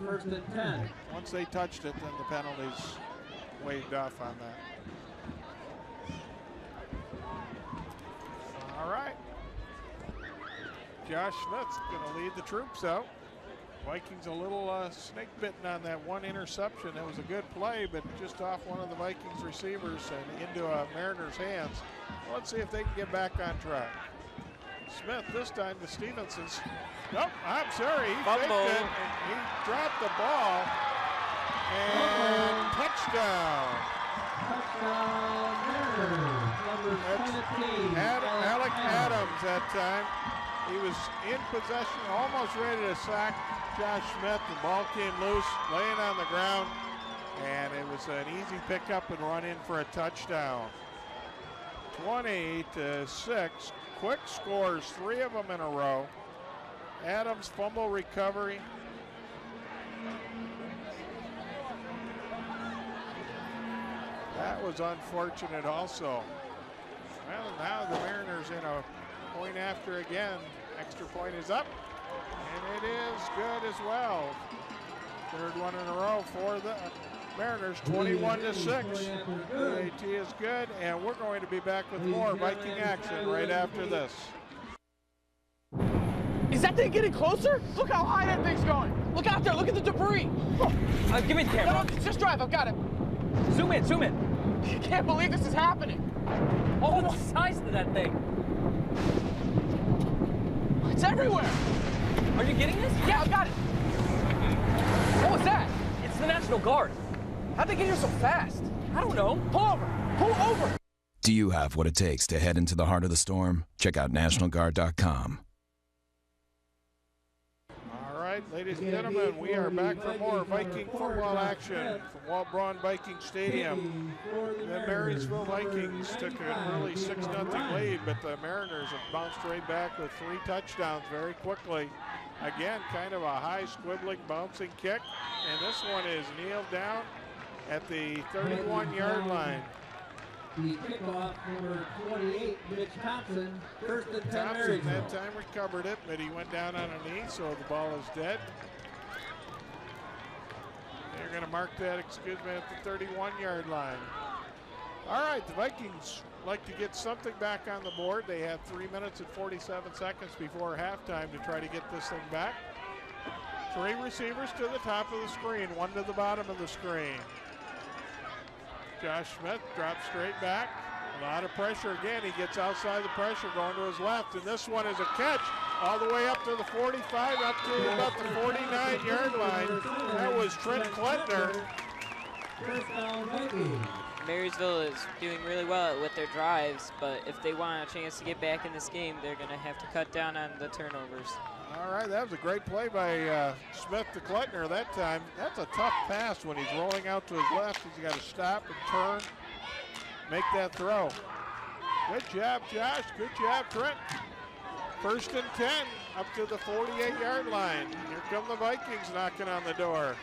First and 10. once they touched it, then the penalties waved off on that. All right. Josh Smith's going to lead the troops out. Vikings a little snake bitten on that one interception. It was a good play, but just off one of the Vikings receivers and into a Mariners' hands. Let's see if they can get back on track. Smith this time to Stevenson's. Nope, I'm sorry, he faked it and he dropped the ball. And touchdown. Touchdown Mariners. Number 17. Alec Adams that time. He was in possession, almost ready to sack Josh Smith. The ball came loose, laying on the ground, and it was an easy pickup and run in for a touchdown. 20-6. Quick scores, 3 of them in a row. Adams fumble recovery. That was unfortunate also. Well, now the Mariners in a point after again. Extra point is up, and it is good as well. Third one in a row for the Mariners, 21-6. AT is good, and we're going to be back with more Viking action right after this. Is that thing getting closer? Look how high that thing's going. Look out there, look at the debris. Give me the camera. No, just drive, I've got it. Zoom in, zoom in. I can't believe this is happening. Oh, the size of that thing. It's everywhere. Are you getting this? Yeah, I've got it. What was that? It's the National Guard. How'd they get here so fast? I don't know. Pull over, pull over. Do you have what it takes to head into the heart of the storm? Check out NationalGuard.com. All right, ladies and gentlemen, we are back for more Viking football action from Walt Braun Viking Stadium. The Marysville Vikings took a early 6-0 lead, but the Mariners have bounced right back with 3 touchdowns very quickly. Again, kind of a high, squibbling, bouncing kick, and this one is kneeled down at the 31-yard line. The kickoff, number 28, Mitch Thompson, first and 10 Thompson Marysville. that time recovered it, but he went down on a knee, so the ball is dead. They're going to mark that, at the 31-yard line. All right, the Vikings like to get something back on the board. They have 3 minutes and 47 seconds before halftime to try to get this thing back. 3 receivers to the top of the screen, 1 to the bottom of the screen. Josh Smith drops straight back. A lot of pressure again. He gets outside the pressure, going to his left, and this one is a catch all the way up to the 45, up to about the 49-yard line. That was Trent Klettner. First down, Vikings. Marysville is doing really well with their drives, but if they want a chance to get back in this game, they're going to have to cut down on the turnovers. All right, that was a great play by Smith to Klettner that time. That's a tough pass when he's rolling out to his left. He's got to stop and turn, make that throw. Good job, Josh. Good job, Trent. First and 10, up to the 48-yard line. Here come the Vikings knocking on the door.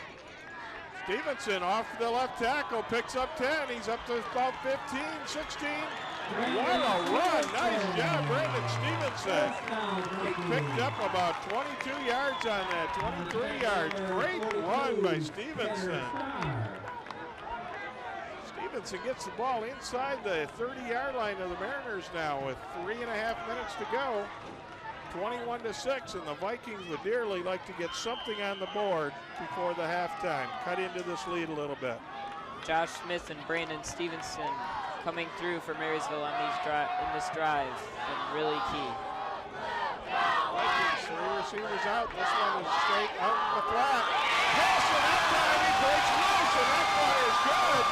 Stevenson off the left tackle, picks up 10. He's up to about 15, 16. What a run. Nice job, Brandon Stevenson. He picked up about 22 yards on that, 23 yards. Great run by Stevenson. Stevenson gets the ball inside the 30-yard line of the Mariners now with 3.5 minutes to go. 21-6, and the Vikings would dearly like to get something on the board before the halftime. Cut into this lead a little bit. Josh Smith and Brandon Stevenson coming through for Marysville on in this drive, and really key. Vikings, 3 receivers out. This one is straight out in the flat. Paulson that time, he breaks loose, and that play is good.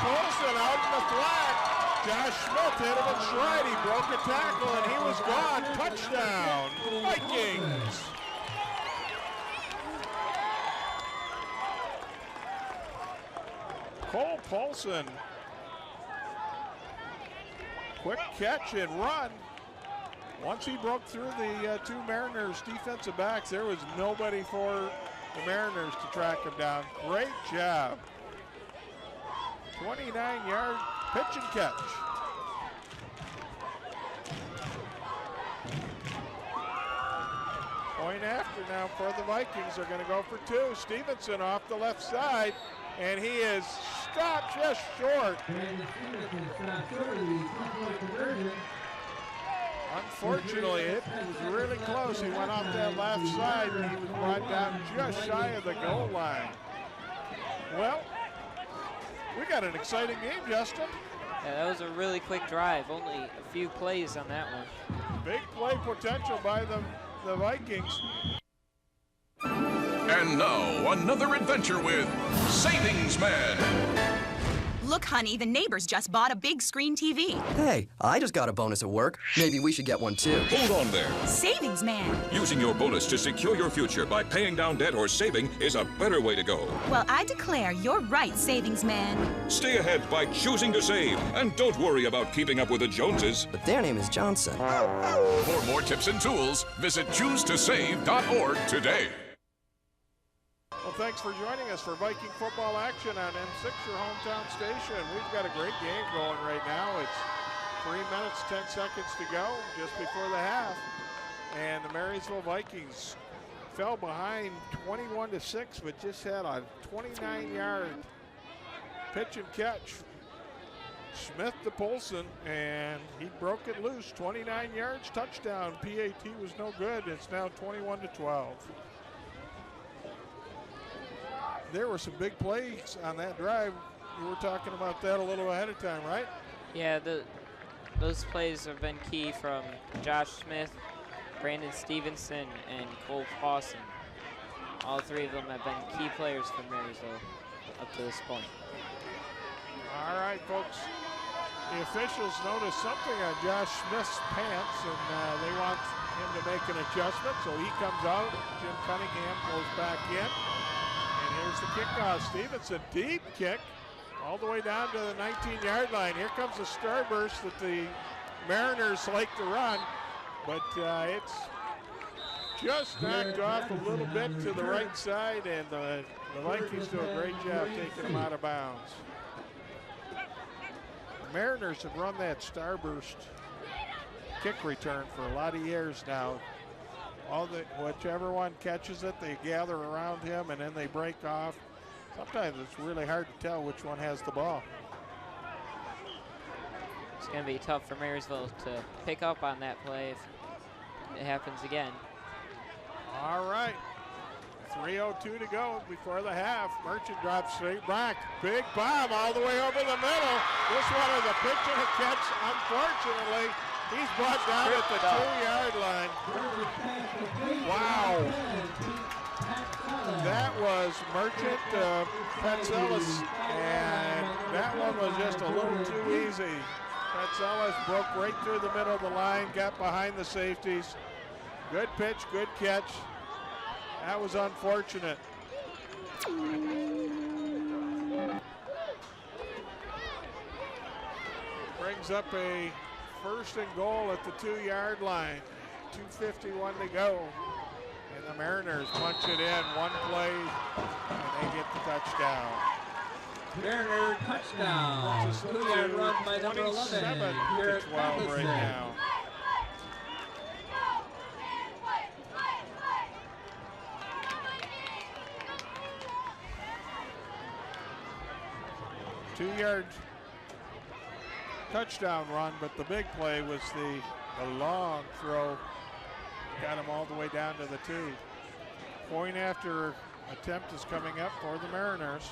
Paulson out in the flat. Josh Smith hit him in stride. He broke a tackle and he was gone. Touchdown, Vikings. Cole Paulson. Quick catch and run. Once he broke through the two Mariners defensive backs, there was nobody for the Mariners to track him down. Great job. 29-yard pitch and catch. Point after now for the Vikings. They're going to go for two. Stevenson off the left side, and he is stopped just short. Unfortunately, it was really close. He went off that left side, and he was brought down just shy of the goal line. Well, we got an exciting game, Justin. Yeah, that was a really quick drive. Only a few plays on that one. Big play potential by the Vikings. And now, another adventure with Savings Man. Look, honey, the neighbors just bought a big screen TV. Hey, I just got a bonus at work. Maybe we should get one too. Hold on there. Savings Man. Using your bonus to secure your future by paying down debt or saving is a better way to go. Well, I declare you're right, Savings Man. Stay ahead by choosing to save. And don't worry about keeping up with the Joneses. But their name is Johnson. For more tips and tools, visit choosetosave.org today. Well, thanks for joining us for Viking football action on M6, your hometown station. We've got a great game going right now. It's 3 minutes, 10 seconds to go, just before the half. And the Marysville Vikings fell behind 21-6, but just had a 29-yard pitch and catch. Smith to Polson, and he broke it loose. 29 yards, touchdown. PAT was no good. It's now 21-12. There were some big plays on that drive. You were talking about that a little ahead of time, right? Yeah, those plays have been key from Josh Smith, Brandon Stevenson, and Cole Clausen. All three of them have been key players for Marysville up to this point. All right, folks. The officials noticed something on Josh Smith's pants, and they want him to make an adjustment, so he comes out. Jim Cunningham goes back in. Here's the kickoff. Stevenson, deep kick all the way down to the 19-yard line. Here comes the starburst that the Mariners like to run, but it's just knocked off a little bit to the right side, and the Vikings do a great job taking him out of bounds. The Mariners have run that starburst kick return for a lot of years now. Whichever one catches it, they gather around him and then they break off. Sometimes it's really hard to tell which one has the ball. It's going to be tough for Marysville to pick up on that play if it happens again. All right, 3:02 to go before the half. Merchant drops straight back. Big bomb all the way over the middle. This one is a pitch and a catch, unfortunately. He's brought down at the 2-yard line. Wow. That was Merchant, Petzelis, and that one was just a little too easy. Petzelis broke right through the middle of the line, got behind the safeties. Good pitch, good catch. That was unfortunate. Brings up a first and goal at the 2-yard line. 2:51 to go. And the Mariners punch it in, one play, and they get the touchdown. Mariner touchdown. 2-yard run by number 11. Here at 12 right now. Two-yard touchdown run, but the big play was the long throw. Got him all the way down to the 2. Point after attempt is coming up for the Mariners.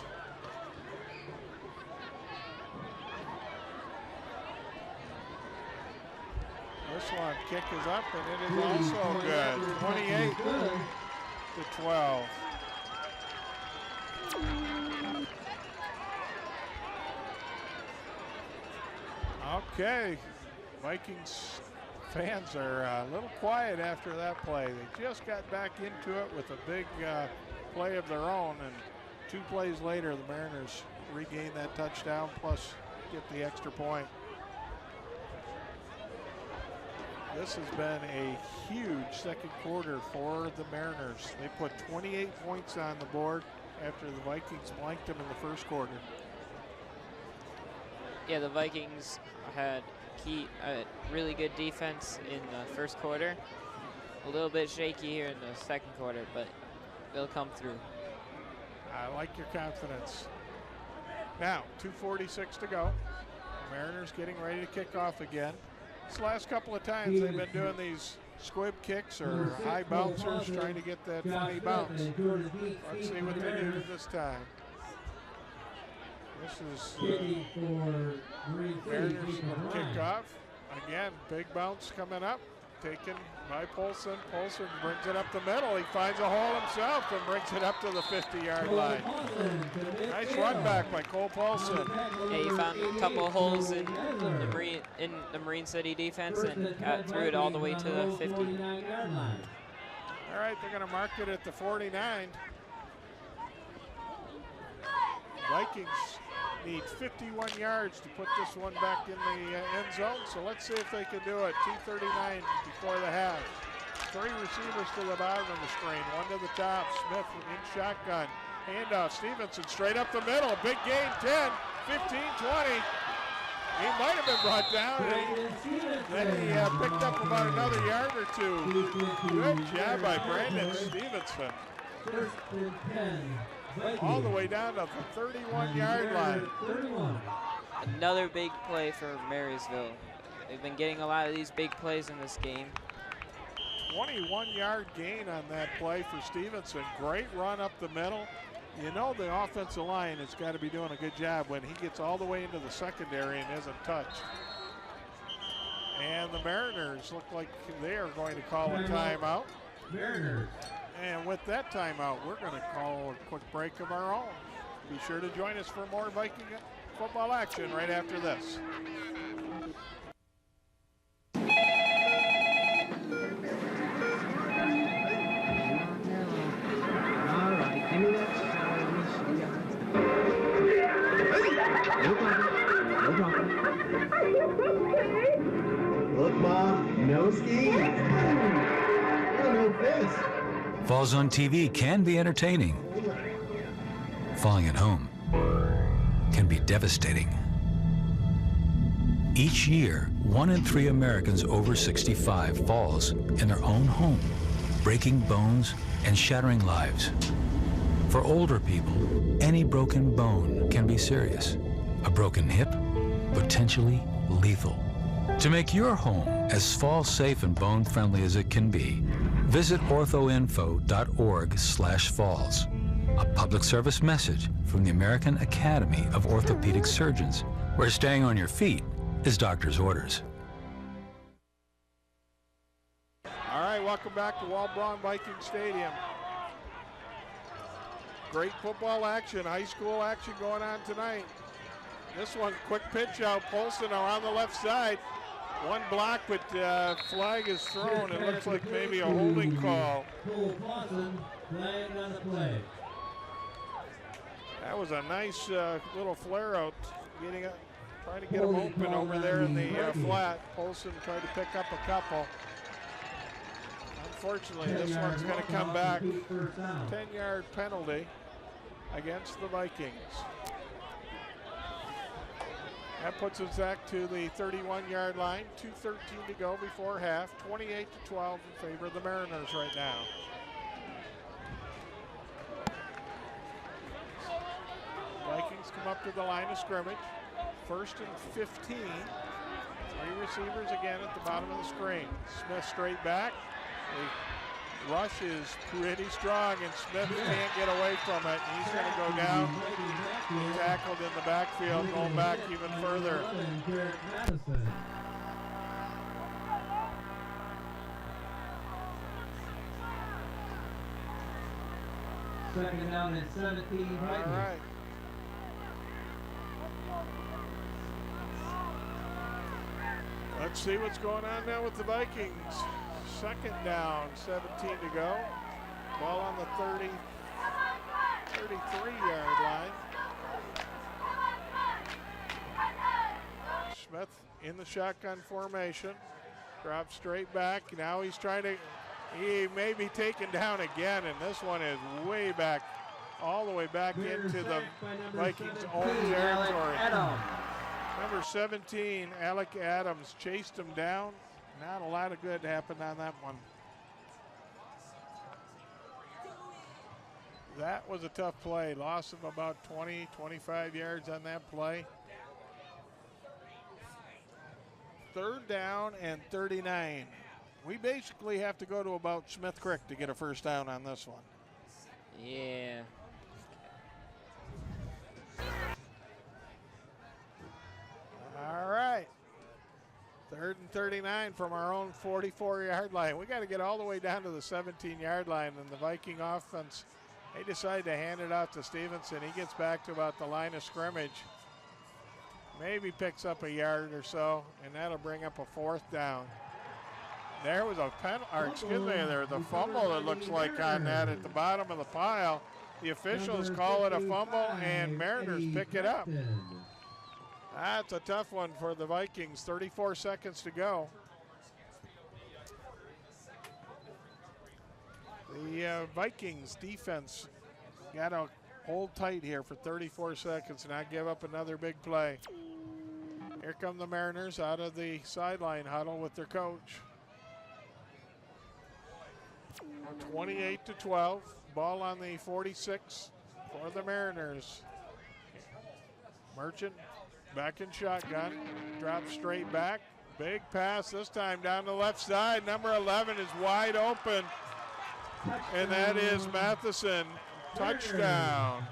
This one kick is up and it is also good. 28 to 12. Out Okay, Vikings fans are a little quiet after that play. They just got back into it with a big play of their own, and 2 plays later, the Mariners regain that touchdown, plus get the extra point. This has been a huge second quarter for the Mariners. They put 28 points on the board after the Vikings blanked them in the first quarter. Yeah, the Vikings had really good defense in the first quarter. A little bit shaky here in the second quarter, but they'll come through. I like your confidence. Now, 2:46 to go. The Mariners getting ready to kick off again. This last couple of times they've been doing these squib kicks or high bouncers, trying to get that funny bounce. Let's see what they do this time. This is Mariners kickoff. Again, big bounce coming up, taken by Polson. Polson brings it up the middle. He finds a hole himself and brings it up to the 50-yard line. Nice run back by Cole Polson. Yeah, he found a couple of holes in the Marine City defense and threw it all the way to the 50. All right, they're going to mark it at the 49. Vikings need 51 yards to put this one back in the end zone, so let's see if they can do it. 2:39 before the half. 3 receivers to the bottom of the screen, 1 to the top. Smith in shotgun. Handoff, Stevenson straight up the middle. Big gain, 10, 15, 20. He might have been brought down. Then he picked up about another yard or 2. Good job by Brandon Stevenson. First and 10. All the way down to the 31-yard line. Another big play for Marysville. They've been getting a lot of these big plays in this game. 21-yard gain on that play for Stevenson. Great run up the middle. You know the offensive line has got to be doing a good job when he gets all the way into the secondary and isn't touched. And the Mariners look like they are going to call a timeout. Mariners. And with that timeout, we're going to call a quick break of our own. Be sure to join us for more Viking football action right after this. All right, give me that shot. Let me show you how to. No problem. Are you okay? Look, Mom, no skis. No fish. Falls on TV can be entertaining. Falling at home can be devastating. Each year, 1 in 3 Americans over 65 falls in their own home, breaking bones and shattering lives. For older people, any broken bone can be serious. A broken hip, potentially lethal. To make your home as fall-safe and bone-friendly as it can be, visit orthoinfo.org/falls. A public service message from the American Academy of Orthopedic Surgeons, where staying on your feet is doctor's orders. All right, welcome back to Waldbraun Viking Stadium. Great football action, high school action going on tonight. This one, quick pitch out, Polson around the left side. One block, but flag is thrown. It looks like maybe a holding call. That was a nice little flare out, trying to get him open over there in the flat. Polson tried to pick up a couple. Unfortunately, this one's going to come back. 10-yard penalty against the Vikings. That puts us back to the 31-yard line. 2:13 to go before half. 28-12 in favor of the Mariners right now. Vikings come up to the line of scrimmage. 1st and 15. 3 receivers again at the bottom of the screen. Smith straight back. The rush is pretty strong, and Smith can't get away from it. He's going to go down, tackled in the backfield, going back even further. Second down at 17. All right. Let's see what's going on now with the Vikings. Second down, 17 to go. Ball on the 33-yard line. Smith in the shotgun formation. Drops straight back. Now he's trying to, he may be taken down again, and this one is way back, all the way back into the Vikings' own territory. Number 17, Alec Adams, chased him down. Not a lot of good happened on that one. That was a tough play. Loss of about 20, 25 yards on that play. Third down and 39. We basically have to go to about Smith Creek to get a first down on this one. Yeah. All right. Third and 39 from our own 44-yard line. We got to get all the way down to the 17-yard line, and the Viking offense, they decide to hand it off to Stevenson. He gets back to about the line of scrimmage. Maybe picks up a yard or so, and that'll bring up a fourth down. There was a the fumble, it looks like, on that at the bottom of the pile. The officials call it a fumble, and Mariners pick it up. That's a tough one for the Vikings. 34 seconds to go. The Vikings defense got to hold tight here for 34 seconds and not give up another big play. Here come the Mariners out of the sideline huddle with their coach. 28-12. Ball on the 46 for the Mariners. Merchant back in shotgun. Drops straight back. Big pass this time down the left side. Number 11 is wide open. And that is Matheson. Touchdown.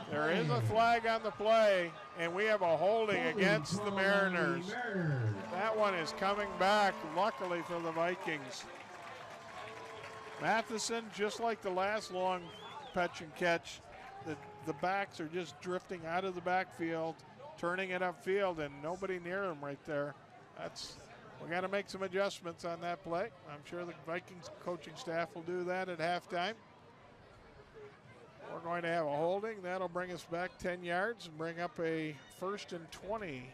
There is a flag on the play, and we have a holding against the Mariners. That one is coming back, luckily for the Vikings. Matheson, just like the last long catch and catch, the backs are just drifting out of the backfield, turning it upfield, and nobody near them right there. We got to make some adjustments on that play. I'm sure the Vikings coaching staff will do that at halftime. We're going to have a holding. That'll bring us back 10 yards and bring up a 1st and 20.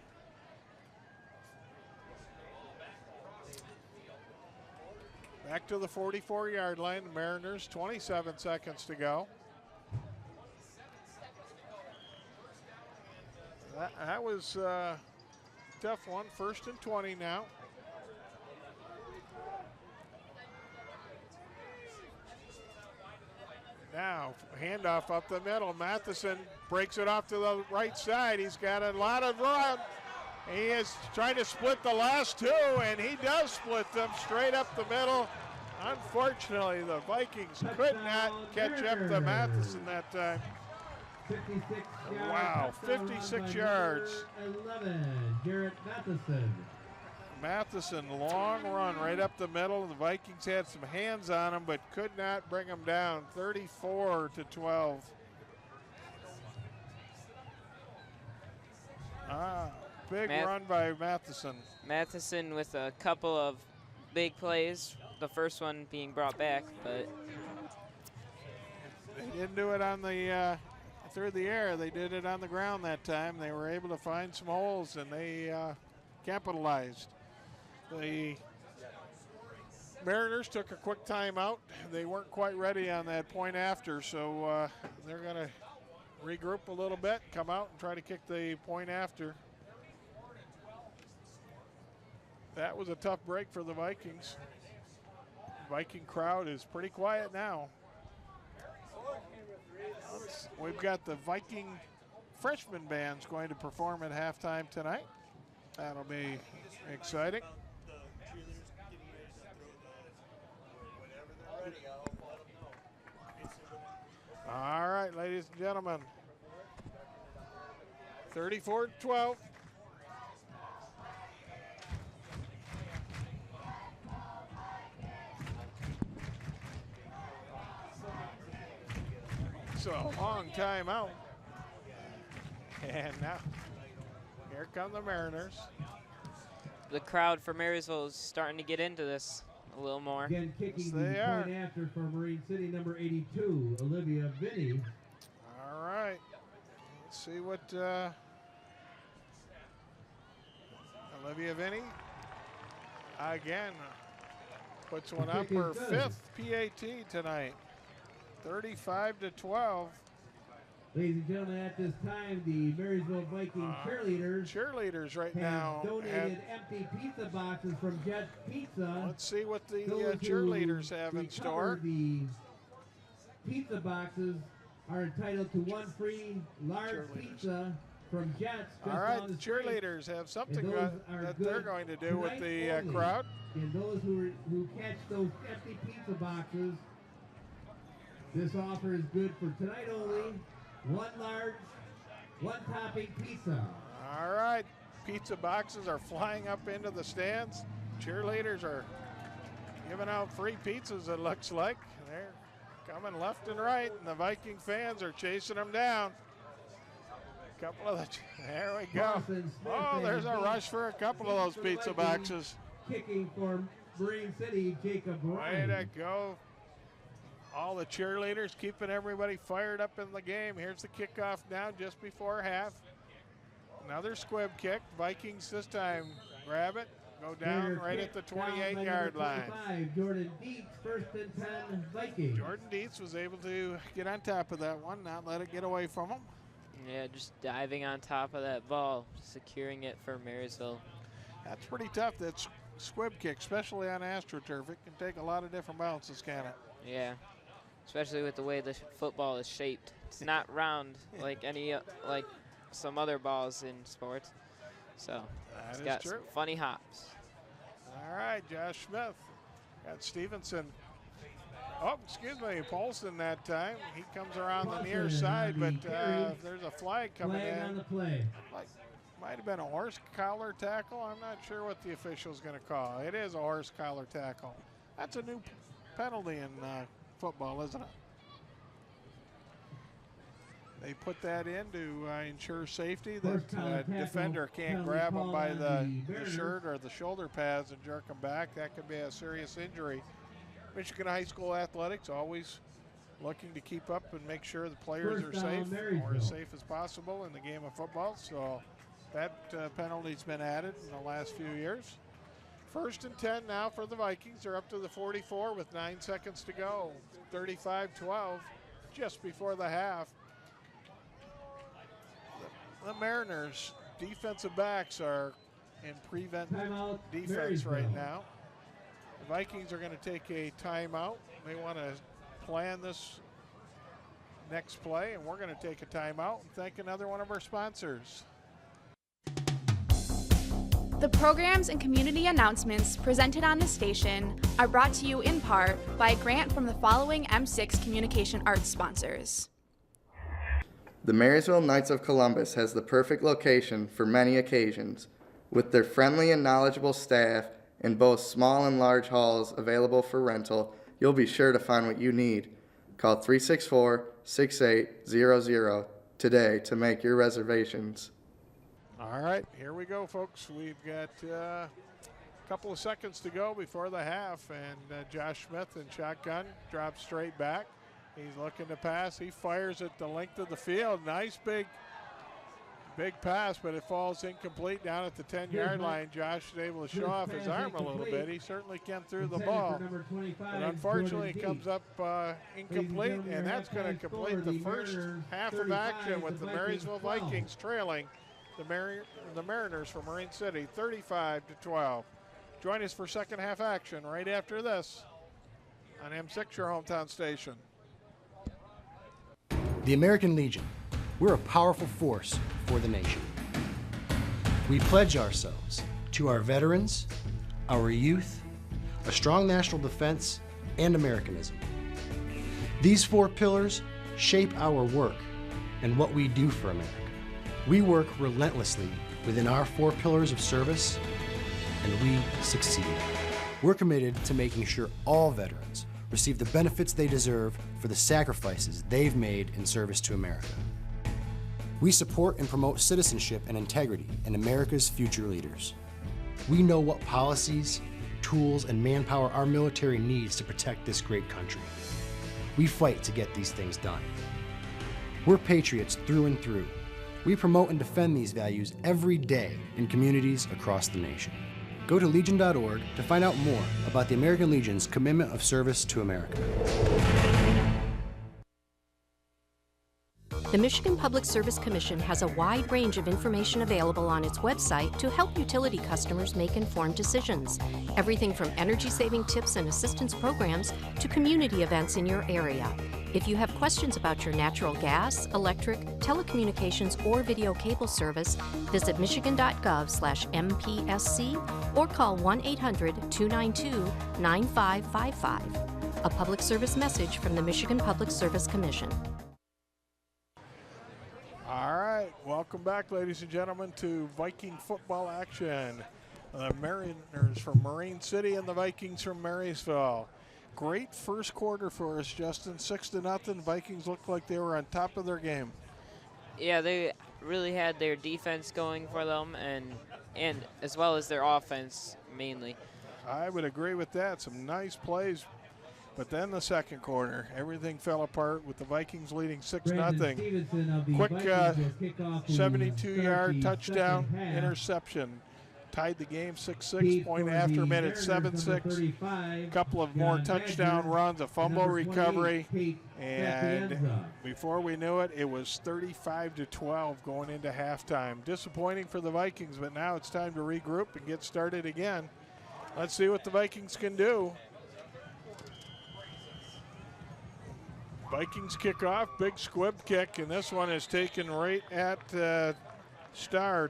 Back to the 44-yard line. The Mariners, 27 seconds to go. That was a tough one. 1st and 20 now. Now, handoff up the middle. Matheson breaks it off to the right side. He's got a lot of run. He is trying to split the last two, and he does split them straight up the middle. Unfortunately, the Vikings could not catch up to Matheson that time. 56 wow, 56 yards. 11, Garrett Matheson. Matheson, long run right up the middle. The Vikings had some hands on him, but could not bring him down. 34-12. Big run by Matheson. Matheson with a couple of big plays. The first one being brought back, but they didn't do it on the through the air. They did it on the ground that time. They were able to find some holes, and they capitalized. The Mariners took a quick timeout. They weren't quite ready on that point after, so they're going to regroup a little bit, come out and try to kick the point after. That was a tough break for the Vikings. Viking crowd is pretty quiet now. We've got the Viking freshman bands going to perform at halftime tonight. That'll be exciting. All right, ladies and gentlemen. 34-12. It's a long time out. And now, here come the Mariners. the crowd for Marysville is starting to get into this a little more. Again, kicking Yes, the they are. point after for Marine City, number 82, Olivia Vinny. All right. Let's see what Olivia Vinny again puts one up, her 5th PAT tonight. 35-12. Ladies and gentlemen, at this time, the Marysville Viking cheerleaders right now donated empty pizza boxes from Jet's Pizza. Let's see what the Those cheerleaders who have in recover store. The pizza boxes are entitled to one free large pizza from Jets. All right, the cheerleaders have something that they're going to do with the crowd. And those who catch those empty pizza boxes, this offer is good for tonight only. One large, one topping pizza. All right, pizza boxes are flying up into the stands. Cheerleaders are giving out free pizzas, it looks like. They're coming left and right, and the Viking fans are chasing them down. Couple of there we go. Oh, there's a rush for a couple of those pizza boxes. Kicking for Marine City, Jacob Ryan. Way to go. All the cheerleaders keeping everybody fired up in the game. Here's the kickoff now just before half. Another squib kick. Vikings this time grab it, go down right at the 28-yard line. Jordan Dietz, 1st and 10, Vikings. Jordan Dietz was able to get on top of that one, not let it get away from him. Yeah, just diving on top of that ball, securing it for Marysville. That's pretty tough, that squib kick, especially on AstroTurf. It can take a lot of different bounces, can it? Yeah, especially with the way the football is shaped. It's not round like like some other balls in sports. So it's got some funny hops. All right, Josh Smith. Got Stevenson. Oh, excuse me, Paulson that time. He comes around the near side, but there's a flag coming in. On the play. Might have been a horse collar tackle. I'm not sure what the official's going to call. It is a horse collar tackle. That's a new penalty in football, isn't it? They put that in to ensure safety, that defender can't grab them by the shirt or the shoulder pads and jerk them back. That could be a serious injury. Michigan High School athletics always looking to keep up and make sure the players are safe, or as safe as possible in the game of football. So that penalty's been added in the last few years. 1st and 10 now for the Vikings. They're up to the 44 with 9 seconds to go. 35-12, just before the half. The Mariners defensive backs are in prevent defense right now. The Vikings are going to take a timeout. They want to plan this next play, and we're going to take a timeout and thank another one of our sponsors. The programs and community announcements presented on the station are brought to you in part by a grant from the following M6 Communication Arts sponsors. The Marysville Knights of Columbus has the perfect location for many occasions. With their friendly and knowledgeable staff and both small and large halls available for rental, you'll be sure to find what you need. Call 364-6800 today to make your reservations. All right, here we go, folks. We've got a couple of seconds to go before the half, and Josh Smith in shotgun drops straight back. He's looking to pass. He fires it the length of the field. Nice big pass, but it falls incomplete down at the 10-yard line. Josh is able to show off his arm a little bit. He certainly can through the ball. But unfortunately, it comes up incomplete, and that's going to complete the first half of action with the Marysville Vikings trailing the Mariners from Marine City 35-12. Join us for second half action right after this on M6, your hometown station. The American Legion. We're a powerful force for the nation. We pledge ourselves to our veterans, our youth, a strong national defense, and Americanism. These 4 pillars shape our work and what we do for America. We work relentlessly within our 4 pillars of service, and we succeed. We're committed to making sure all veterans receive the benefits they deserve for the sacrifices they've made in service to America. We support and promote citizenship and integrity in America's future leaders. We know what policies, tools, and manpower our military needs to protect this great country. We fight to get these things done. We're patriots through and through. We promote and defend these values every day in communities across the nation. Go to legion.org to find out more about the American Legion's commitment of service to America. The Michigan Public Service Commission has a wide range of information available on its website to help utility customers make informed decisions. Everything from energy-saving tips and assistance programs to community events in your area. If you have questions about your natural gas, electric, telecommunications, or video cable service, visit michigan.gov/MPSC or call 1-800-292-9555. A public service message from the Michigan Public Service Commission. All right, welcome back, ladies and gentlemen, to Viking football action. The Mariners from Marine City and the Vikings from Marysville. Great first quarter for us, Justin. 6-0. Vikings looked like they were on top of their game. Yeah, they really had their defense going for them, and as well as their offense mainly. I would agree with that. Some nice plays. But then the second quarter, everything fell apart with the Vikings leading 6-0. Quick 72-yard touchdown interception. Tied the game 6-6, point after minute 7-6. Couple of more touchdown runs, a fumble recovery. And before we knew it, it was 35-12 going into halftime. Disappointing for the Vikings, but now it's time to regroup and get started again. Let's see what the Vikings can do. Vikings kick off, big squib kick, and this one is taken right at Tanner Starr.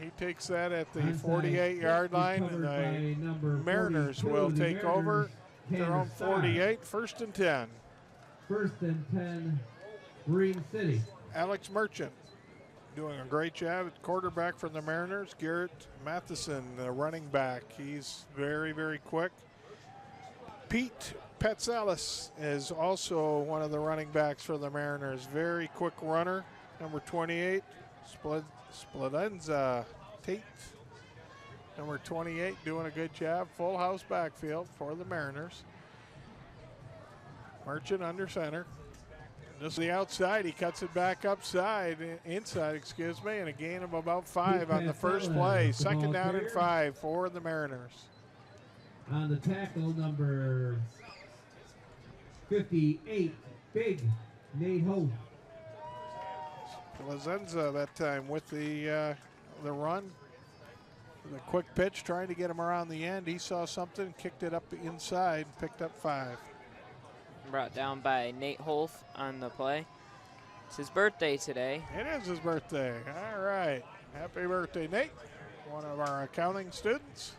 He takes that at the 48-yard line, and the Mariners will take over their own 48, 1st and 10. 1st and 10, Marine City. Alex Merchant doing a great job at quarterback for the Mariners. Garrett Matheson, the running back. He's very, very quick. Pete Petsalis is also one of the running backs for the Mariners. Very quick runner. Number 28, Spledenza Tate. Number 28 doing a good job. Full house backfield for the Mariners. Merchant under center. This is the outside. He cuts it back inside, excuse me, and a gain of about 5 on the first play. 2nd down and 5 for the Mariners. On the tackle, number 58, big Nate Hope. Plazenza that time with the run. The quick pitch, trying to get him around the end. He saw something, kicked it up inside, picked up 5. Brought down by Nate Holf on the play. It's his birthday today. It is his birthday. All right. Happy birthday, Nate. One of our accounting students.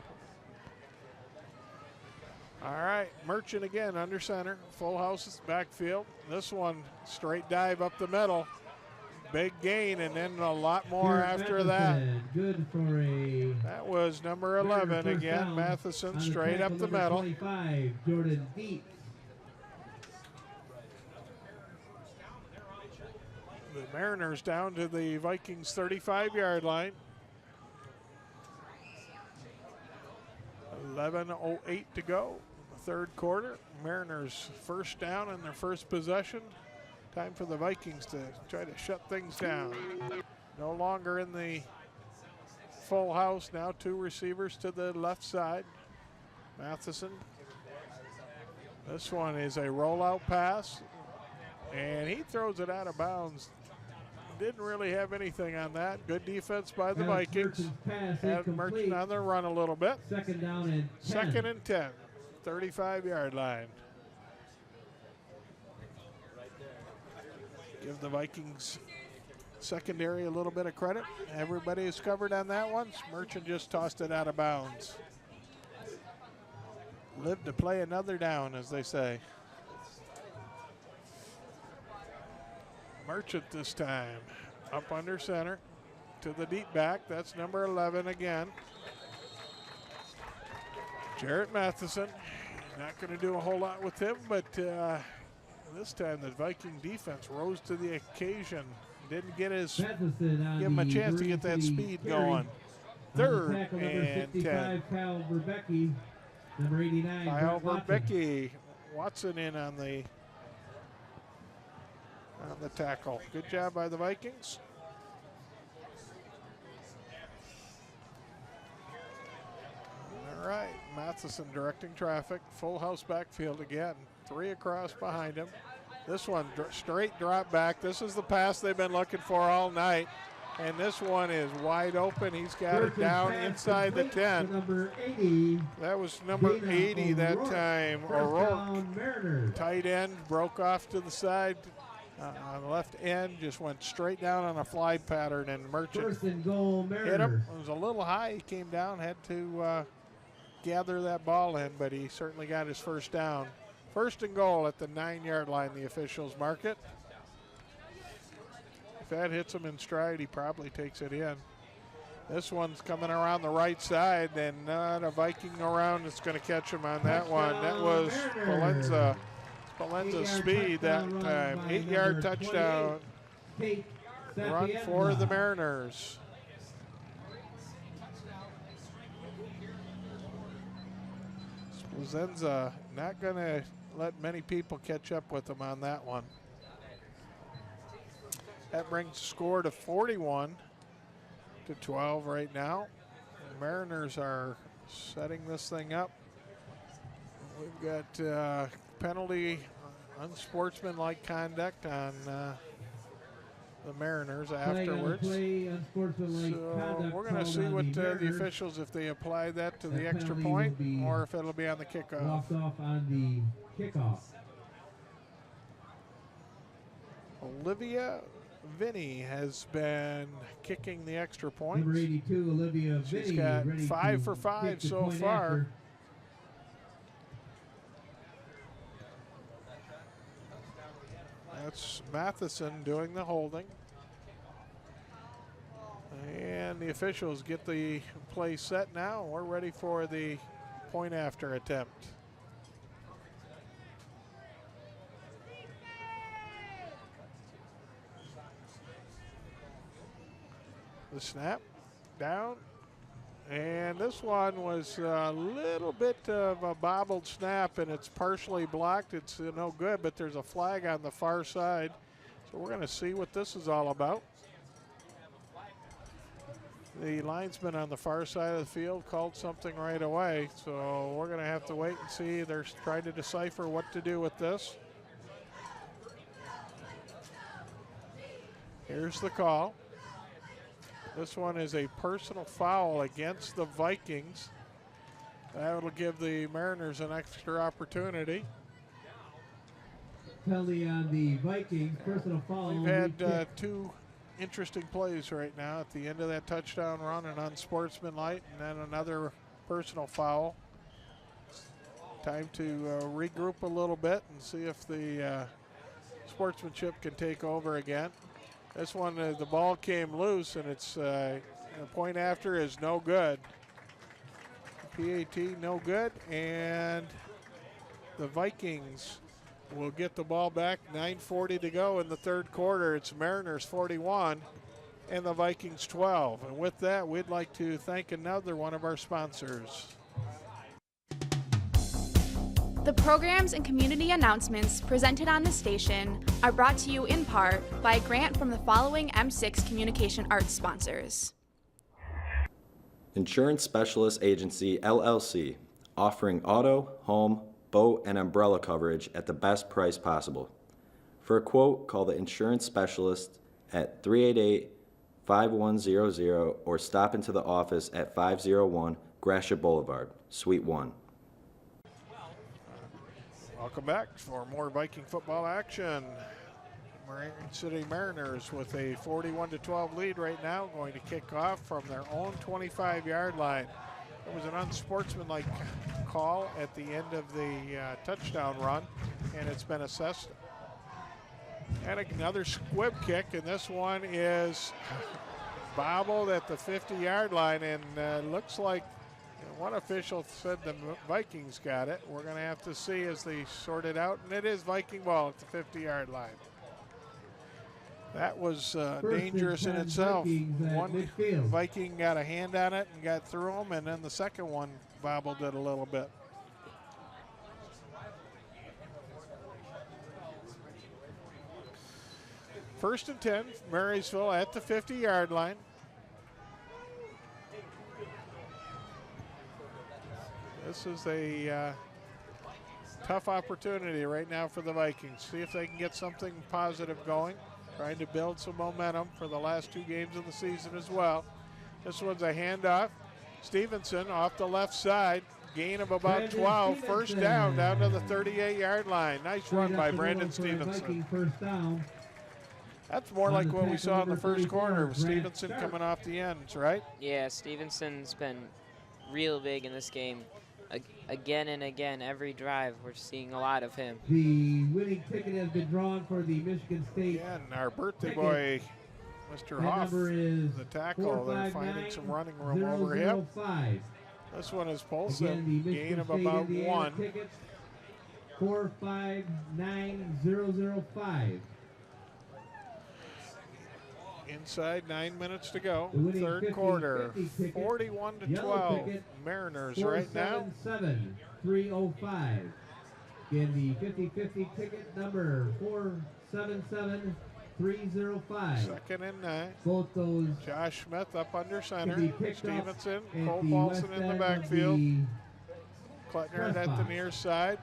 All right, Merchant again under center. Full house backfield. This one, straight dive up the middle. Big gain, and then a lot more after that. Good for a. That was number 11 again. Matheson straight up the middle. 25, Jordan Deep. The Mariners down to the Vikings 35-yard line. 11:08 to go. Third quarter. Mariners first down in their first possession. Time for the Vikings to try to shut things down. No longer in the full house. Now 2 receivers to the left side. Matheson. This one is a rollout pass, and he throws it out of bounds. Didn't really have anything on that. Good defense by the Vikings. Had Merchant on the run a little bit. 2nd down and 10. 2nd and 10. 35-yard line. Give the Vikings secondary a little bit of credit. Everybody is covered on that one. Merchant just tossed it out of bounds. Live to play another down, as they say. Merchant this time. Up under center to the deep back. That's number 11 again. Jarrett Matheson. Not going to do a whole lot with him, but this time the Viking defense rose to the occasion. Didn't get give him a chance to get that speed going. third Tackle number and 65, 10. Kyle Verbecki. Number 89, Kyle Brett Watson. Verbecki. Watson in on the tackle. Good job by the Vikings. All right, Matheson directing traffic. Full house backfield again. 3 across behind him. This one straight drop back. This is the pass they've been looking for all night. And this one is wide open. He's got it down inside the 10. Number 80. That was number 80 that time. O'Rourke, tight end, broke off to the side on the left end, just went straight down on a fly pattern, and Merchant First and goal, hit him. Mariners. It was a little high. He came down, had to gather that ball in, but he certainly got his first down. First and goal at the 9-yard line, the officials mark it. If that hits him in stride, he probably takes it in. This one's coming around the right side, and not a Viking around that's going to catch him on that one. That was Spalenza's speed that time. 8-yard touchdown run for the Mariners. Spalenza not going to let many people catch up with him on that one. That brings the score to 41-12 right now. The Mariners are setting this thing up. We've got penalty, unsportsmanlike conduct on the Mariners afterwards. So we're going to see what the officials, if they apply that to the extra point or if it'll be on the kickoff. Walked off on the kickoff. Olivia Vinny has been kicking the extra points. Number 82, Olivia Vinny. She's got 5 for 5 so far. After. That's Matheson doing the holding. And the officials get the play set now. We're ready for the point after attempt. The snap down, and this one was a little bit of a bobbled snap, and it's partially blocked. It's no good, but there's a flag on the far side, so we're going to see what this is all about. The linesman on the far side of the field called something right away, so we're going to have to wait and see. They're trying to decipher what to do with this. Here's the call. This one is a personal foul against the Vikings. That will give the Mariners an extra opportunity. Penalty on the Vikings, personal foul. We've had 2 interesting plays right now. At the end of that touchdown run, an unsportsmanlike, and then another personal foul. Time to regroup a little bit and see if the sportsmanship can take over again. This one, the ball came loose, and it's the point after is no good. PAT no good, and the Vikings will get the ball back. 9:40 to go in the third quarter. It's Mariners 41 and the Vikings 12. And with that, we'd like to thank another one of our sponsors. The programs and community announcements presented on the station are brought to you in part by a grant from the following M6 Communication Arts sponsors. Insurance Specialist Agency, LLC, offering auto, home, boat, and umbrella coverage at the best price possible. For a quote, call the insurance specialist at 388-5100 or stop into the office at 501 Gratiot Boulevard, Suite 1. Welcome back for more Viking football action. Marine City Mariners with a 41-12 lead right now, going to kick off from their own 25-yard line. It was an unsportsmanlike call at the end of the touchdown run, and it's been assessed. And another squib kick, and this one is bobbled at the 50-yard line, and looks like one official said the Vikings got it. We're going to have to see as they sort it out, and it is Viking ball at the 50-yard line. That was dangerous in itself. One Viking got a hand on it and got through him, and then the second one bobbled it a little bit. First and 10, Marysville at the 50-yard line. This is a tough opportunity right now for the Vikings. See if they can get something positive going. Trying to build some momentum for the last 2 games of the season as well. This one's a handoff. Stevenson off the left side. Gain of about 12. First down to the 38-yard line. Nice run by Brandon Stevenson. First down. That's more like what we saw in the first quarter with Stevenson coming off the ends, right? Yeah, Stevenson's been real big in this game. Again and again, every drive, we're seeing a lot of him. The winning ticket has been drawn for the Michigan State. And our birthday boy, Mr. Hoff, the tackle. They're finding some running room over him. This one is Polson, gain of about 1. 459005. Inside 9 minutes to go. Third quarter, 41-12. Mariners right now. 477305. Again, the 50-50 ticket number 477305. Second and 9. Both those. Josh Smith up under center. Stevenson, Cole Paulson in the backfield. Klettner at the near side.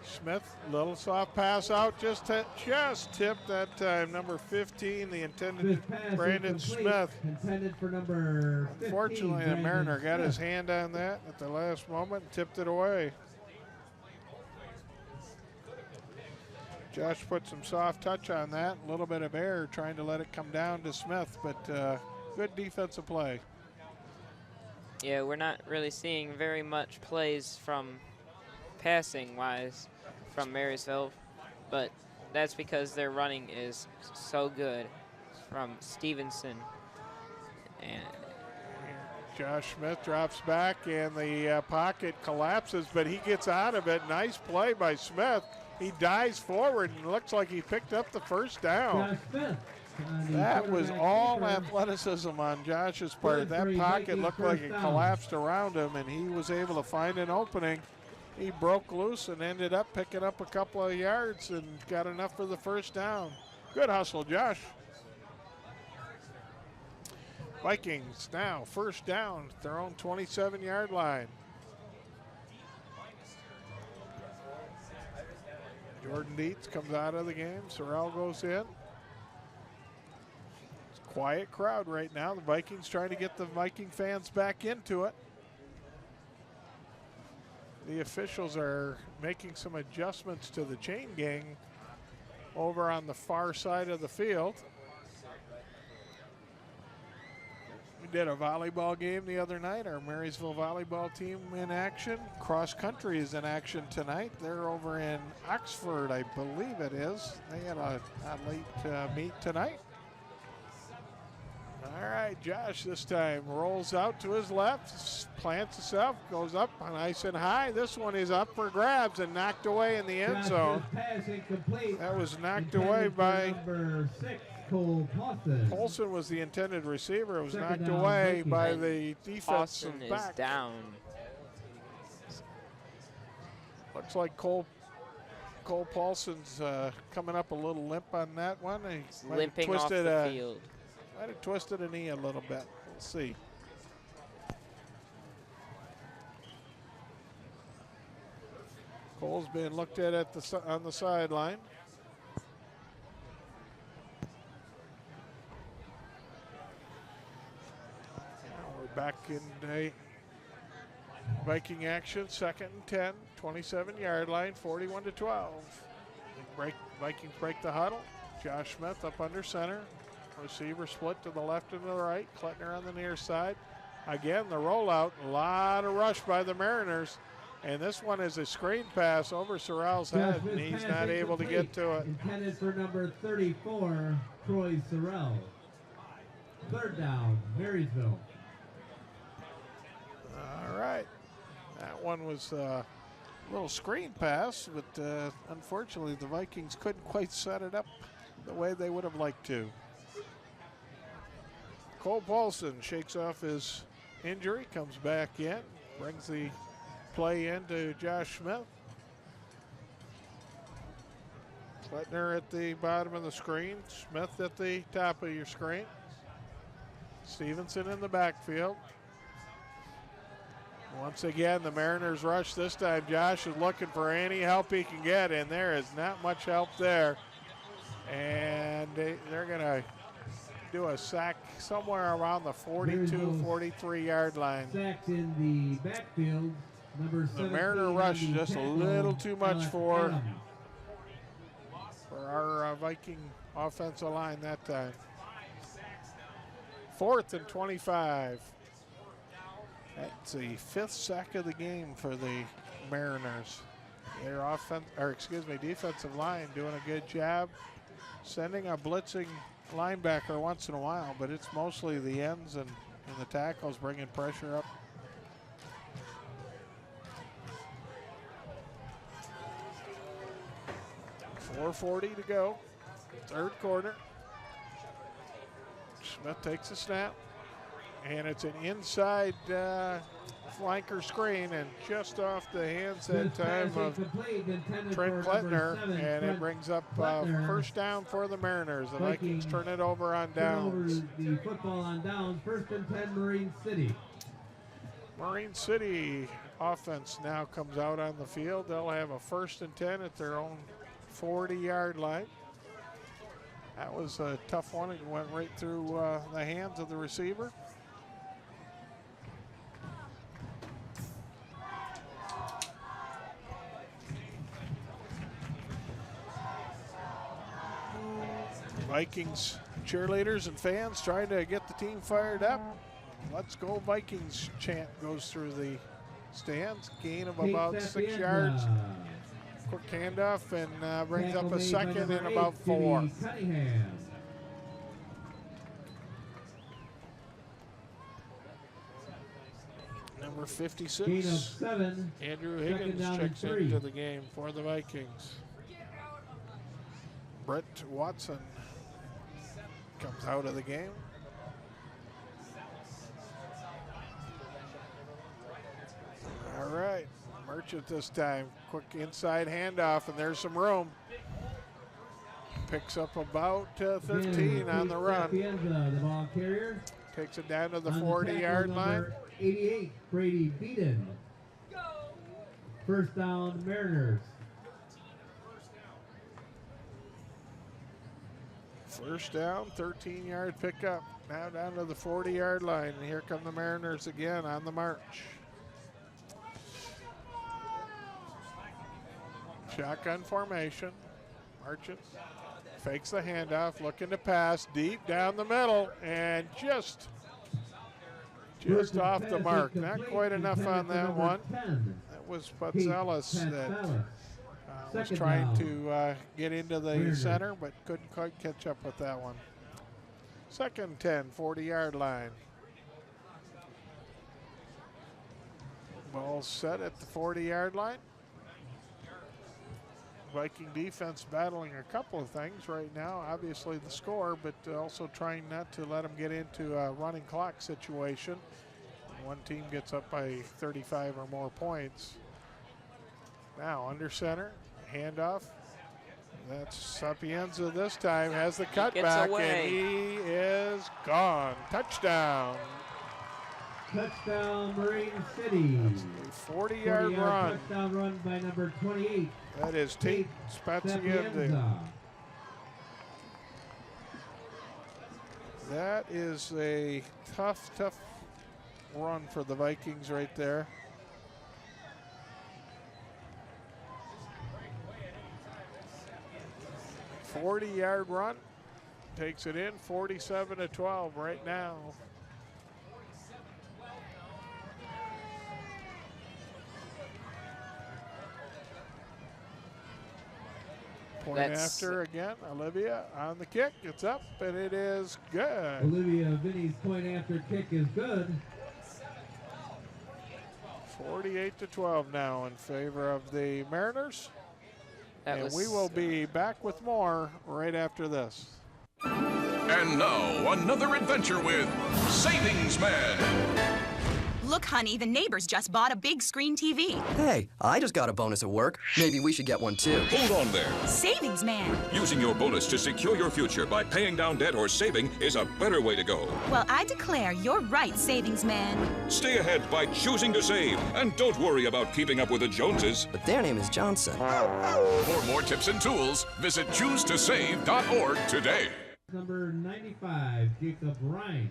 Smith, little soft pass out, just tipped that time. Number 15, the intended Brandon Smith. Intended for number 15, unfortunately, the Mariner got his hand on that at the last moment and tipped it away. Josh put some soft touch on that, a little bit of air trying to let it come down to Smith, but good defensive play. Yeah, we're not really seeing very much plays from passing-wise from Marysville, but that's because their running is so good from Stevenson. And Josh Smith drops back, and the pocket collapses, but he gets out of it. Nice play by Smith. He dives forward, and looks like he picked up the first down. That was all athleticism on Josh's part. That pocket looked like it collapsed around him, and he was able to find an opening. He broke loose and ended up picking up a couple of yards and got enough for the first down. Good hustle, Josh. Vikings now first down at their own 27-yard line. Jordan Dietz comes out of the game. Sorrell goes in. It's a quiet crowd right now. The Vikings trying to get the Viking fans back into it. The officials are making some adjustments to the chain gang over on the far side of the field. We did a volleyball game the other night. Our Marysville volleyball team in action. Cross country is in action tonight. They're over in Oxford, I believe it is. They had a late meet tonight. All right, Josh this time rolls out to his left, plants himself, goes up nice and high. This one is up for grabs and knocked away in the end zone. That was knocked away by number 6, Cole Paulson. Paulson was the intended receiver. It was knocked away by the defensive back. Paulson is down. Looks like Cole Paulson's coming up a little limp on that one. He's limping off the field. Might have twisted a knee a little bit. We'll see. Cole's being looked at on the sideline. We're back in Viking action. Second and 10, 27-yard line, 41-12. Vikings break the huddle. Josh Smith up under center. Receiver split to the left and to the right. Klettner on the near side. Again, the rollout. A lot of rush by the Mariners. And this one is a screen pass over Sorrell's head, and he's not able to get to it. Intended for number 34, Troy Sorrell. Third down, Marysville. All right. That one was a little screen pass, but unfortunately the Vikings couldn't quite set it up the way they would have liked to. Cole Paulson shakes off his injury, comes back in, brings the play into Josh Smith. Klettner at the bottom of the screen, Smith at the top of your screen. Stevenson in the backfield. Once again, the Mariners rush. This time Josh is looking for any help he can get, and there is not much help there. And they're going to do a sack somewhere around the 42, 43 yard line. Sacked in the backfield. The Mariner rush just a little too much for our Viking offensive line that time. 4th and 25. That's the 5th sack of the game for the Mariners. Their defensive line doing a good job sending a blitzing linebacker once in a while, but it's mostly the ends and the tackles bringing pressure up. .440 to go, 3rd quarter. Smith takes a snap, and it's an inside flanker screen, and just off the hands that time of Trent Klettner, and it brings up first down for the Mariners. The Vikings turn it over on downs. The football on downs, 1st and 10, Marine City. Marine City offense now comes out on the field. They'll have a 1st and 10 at their own 40-yard line. That was a tough one. It went right through the hands of the receiver. Vikings cheerleaders and fans trying to get the team fired up. Let's go Vikings chant goes through the stands. Gain of about 6 yards. Quick handoff and brings up a second and about 4. Number 56, Andrew Higgins checks into the game for the Vikings. Brett Watson comes out of the game. All right, Merchant this time. Quick inside handoff, and there's some room. Picks up about 13 on the run. The ball carrier. Takes it down to the 40-yard line. 88, Brady Beaton. 1st down, Mariners. First down, 13-yard pickup. Now down to the 40-yard line, and here come the Mariners again on the march. Shotgun formation. Merchant fakes the handoff, looking to pass deep down the middle, and just off the mark. Not quite enough on that one. That was Patzelis that was trying to get into the center, but couldn't quite catch up with that one. 2nd and 10, 40-yard line. Ball set at the 40-yard line. Viking defense battling a couple of things right now. Obviously the score, but also trying not to let them get into a running clock situation. One team gets up by 35 or more points. Now under center, handoff. That's Sapienza this time, has the cutback, and he is gone. Touchdown. Touchdown, Marine City. That's a 40-yard run. Touchdown run by number 28. That is Tate Spazienza. That is a tough run for the Vikings right there. A 40-yard run. Takes it in, 47-12 right now. Point after again, Olivia on the kick. It's up, and it is good. Olivia Vinny's point after kick is good. 48-12 now in favor of the Mariners. And we will be back with more right after this. And now, another adventure with Savings Man. Look, honey, the neighbors just bought a big screen TV. Hey, I just got a bonus at work. Maybe we should get one too. Hold on there. Savings Man. Using your bonus to secure your future by paying down debt or saving is a better way to go. Well, I declare you're right, Savings Man. Stay ahead by choosing to save. And don't worry about keeping up with the Joneses. But their name is Johnson. For more tips and tools, visit choosetosave.org today. Number 95, Jacob Ryan.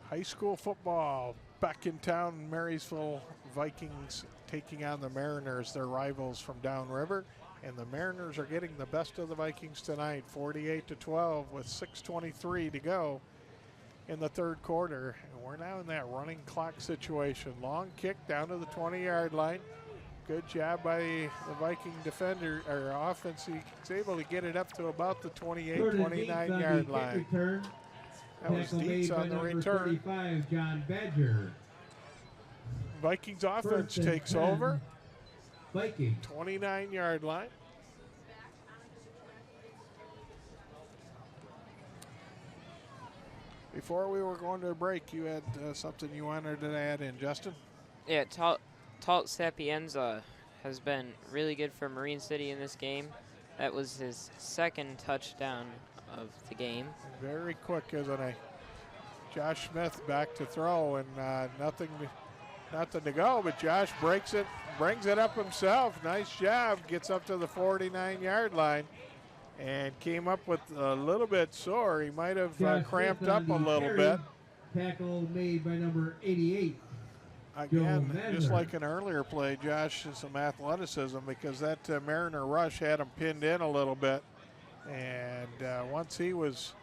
High school football back in town. Marysville Vikings taking on the Mariners, their rivals from downriver. And the Mariners are getting the best of the Vikings tonight, 48-12 with 6:23 to go in the third quarter. And we're now in that running clock situation. Long kick down to the 20-yard line. Good job by the Viking defender or offense. He's able to get it up to about the 28, 29-yard line. That was Dietz on the return. 35, John Badger. Vikings offense takes over. Viking. 29-yard line. Before we were going to a break, you had something you wanted to add in, Justin? Yeah, Talt Sapienza has been really good for Marine City in this game. That was his second touchdown of the game. Very quick, isn't he? Josh Smith back to throw, and nothing to go, but Josh breaks it, brings it up himself. Nice job, gets up to the 49-yard line, and came up with a little bit sore. He might have cramped up a little bit. Tackle made by number 88. Again, just like an earlier play, Josh has some athleticism because that Mariner rush had him pinned in a little bit, and once he was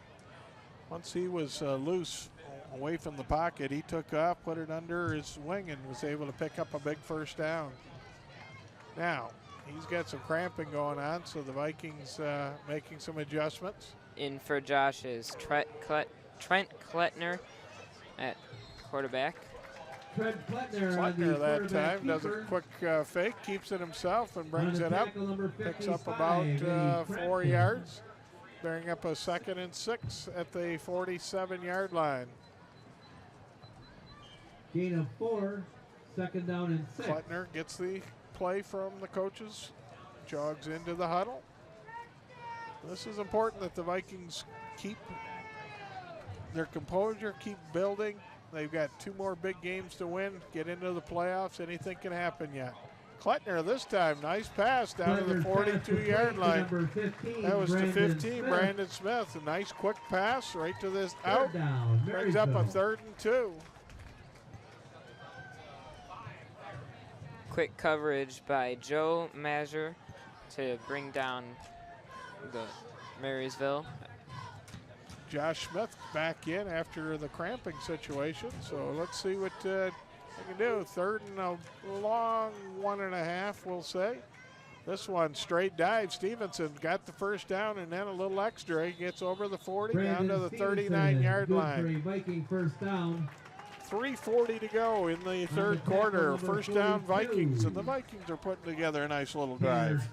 loose away from the pocket, he took off, put it under his wing, and was able to pick up a big first down. Now he's got some cramping going on, so the Vikings making some adjustments. In for Josh is Trent Klettner at quarterback. Klettner that time does a quick fake, keeps it himself, and brings it up. Picks up about 4 yards, bearing up a 2nd and 6 at the 47-yard line. Gain of 4, 2nd down and 6. Klettner gets the play from the coaches, jogs into the huddle. This is important that the Vikings keep their composure, keep building. They've got 2 more big games to win, get into the playoffs. Anything can happen yet. Klettner this time, nice pass down to the 42-yard line. That was to 15, Brandon Smith. A nice quick pass right to this out. Brings up a 3rd and 2. Quick coverage by Joe Mazur to bring down the Marysville. Josh Smith back in after the cramping situation. So let's see what they can do. 3rd and a long 1.5, we'll say. This one, straight dive. Stevenson got the first down and then a little extra. He gets over the 40, down to the 39-yard line. Viking first down. 3:40 to go in the third quarter. First down Vikings, and the Vikings are putting together a nice little drive.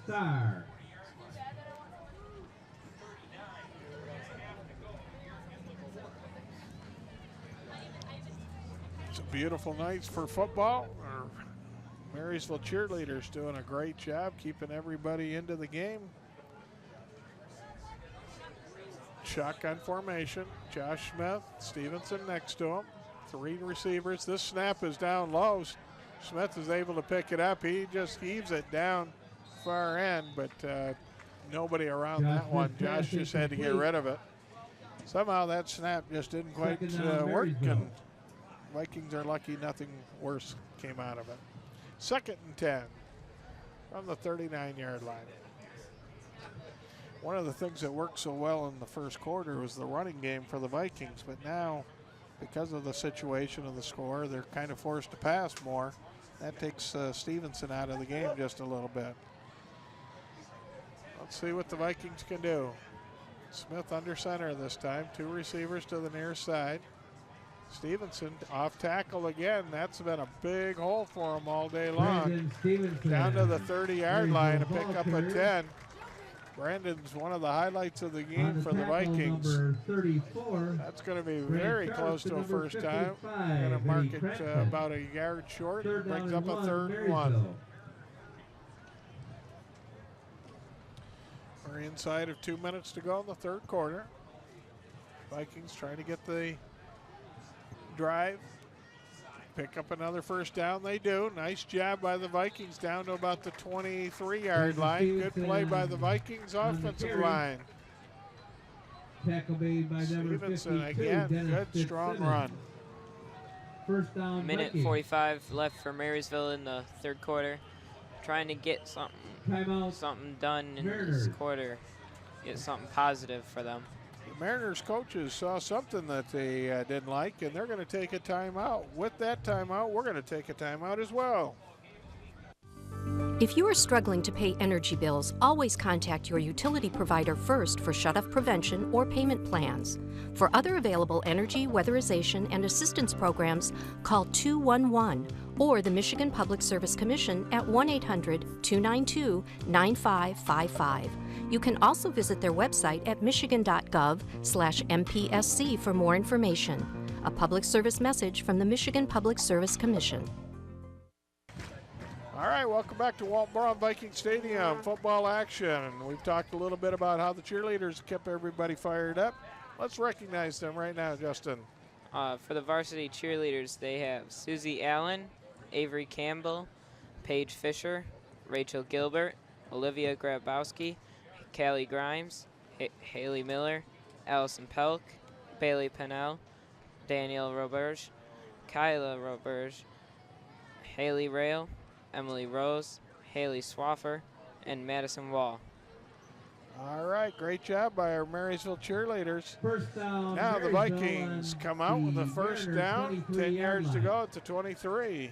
It's a beautiful night for football. Our Marysville cheerleaders doing a great job keeping everybody into the game. Shotgun formation. Josh Smith, Stevenson next to him. 3 receivers. This snap is down low. Smith is able to pick it up. He just heaves it down far end, but nobody around that one. Josh just had to get rid of it. Somehow that snap just didn't quite work, and Vikings are lucky nothing worse came out of it. 2nd and 10 from the 39-yard line. One of the things that worked so well in the first quarter was the running game for the Vikings, but now, because of the situation of the score, they're kind of forced to pass more. That takes Stevenson out of the game just a little bit. Let's see what the Vikings can do. Smith under center this time. 2 receivers to the near side. Stevenson off tackle again. That's been a big hole for him all day long. Down to the 30-yard line to pick up a 10. Brandon's one of the highlights of the game On the for the tackle, Vikings. number 34. That's going to be Grant very Sharp close to to a number first down. 55, Going to mark Eddie it Crampton. about a yard short. Third down Brings and up a 1, 3rd and 1. Marysville. We're inside of 2 minutes to go in the 3rd quarter. Vikings trying to get the drive. Pick up another first down. They do. Nice job by the Vikings down to about the 23-yard line. Good play by the Vikings offensive line. Tackle made by number Stevenson 52, again. Dennis Good strong Fitzsimmons. run. First down, Minute Vikings. 45 left for Marysville in the 3rd quarter. Trying to get something done in this quarter. Get something positive for them. The Mariners coaches saw something that they didn't like, and they're going to take a timeout. With that timeout, we're going to take a timeout as well. If you are struggling to pay energy bills, always contact your utility provider first for shut-off prevention or payment plans. For other available energy, weatherization, and assistance programs, call 211 or the Michigan Public Service Commission at 1-800-292-9555. You can also visit their website at michigan.gov/MPSC for more information. A public service message from the Michigan Public Service Commission. All right, welcome back to Walt Braun Viking Stadium football action. We've talked a little bit about how the cheerleaders kept everybody fired up. Let's recognize them right now, Justin. For the varsity cheerleaders, they have Susie Allen, Avery Campbell, Paige Fisher, Rachel Gilbert, Olivia Grabowski, Callie Grimes, Haley Miller, Allison Pelk, Bailey Pennell, Danielle Roberge, Kyla Roberge, Haley Rail, Emily Rose, Haley Swaffer, and Madison Wall. All right, great job by our Marysville cheerleaders. First down, Now the Marysville Vikings on come out with the first Mariners' down, 10 23-yard yards to line. go at the 23.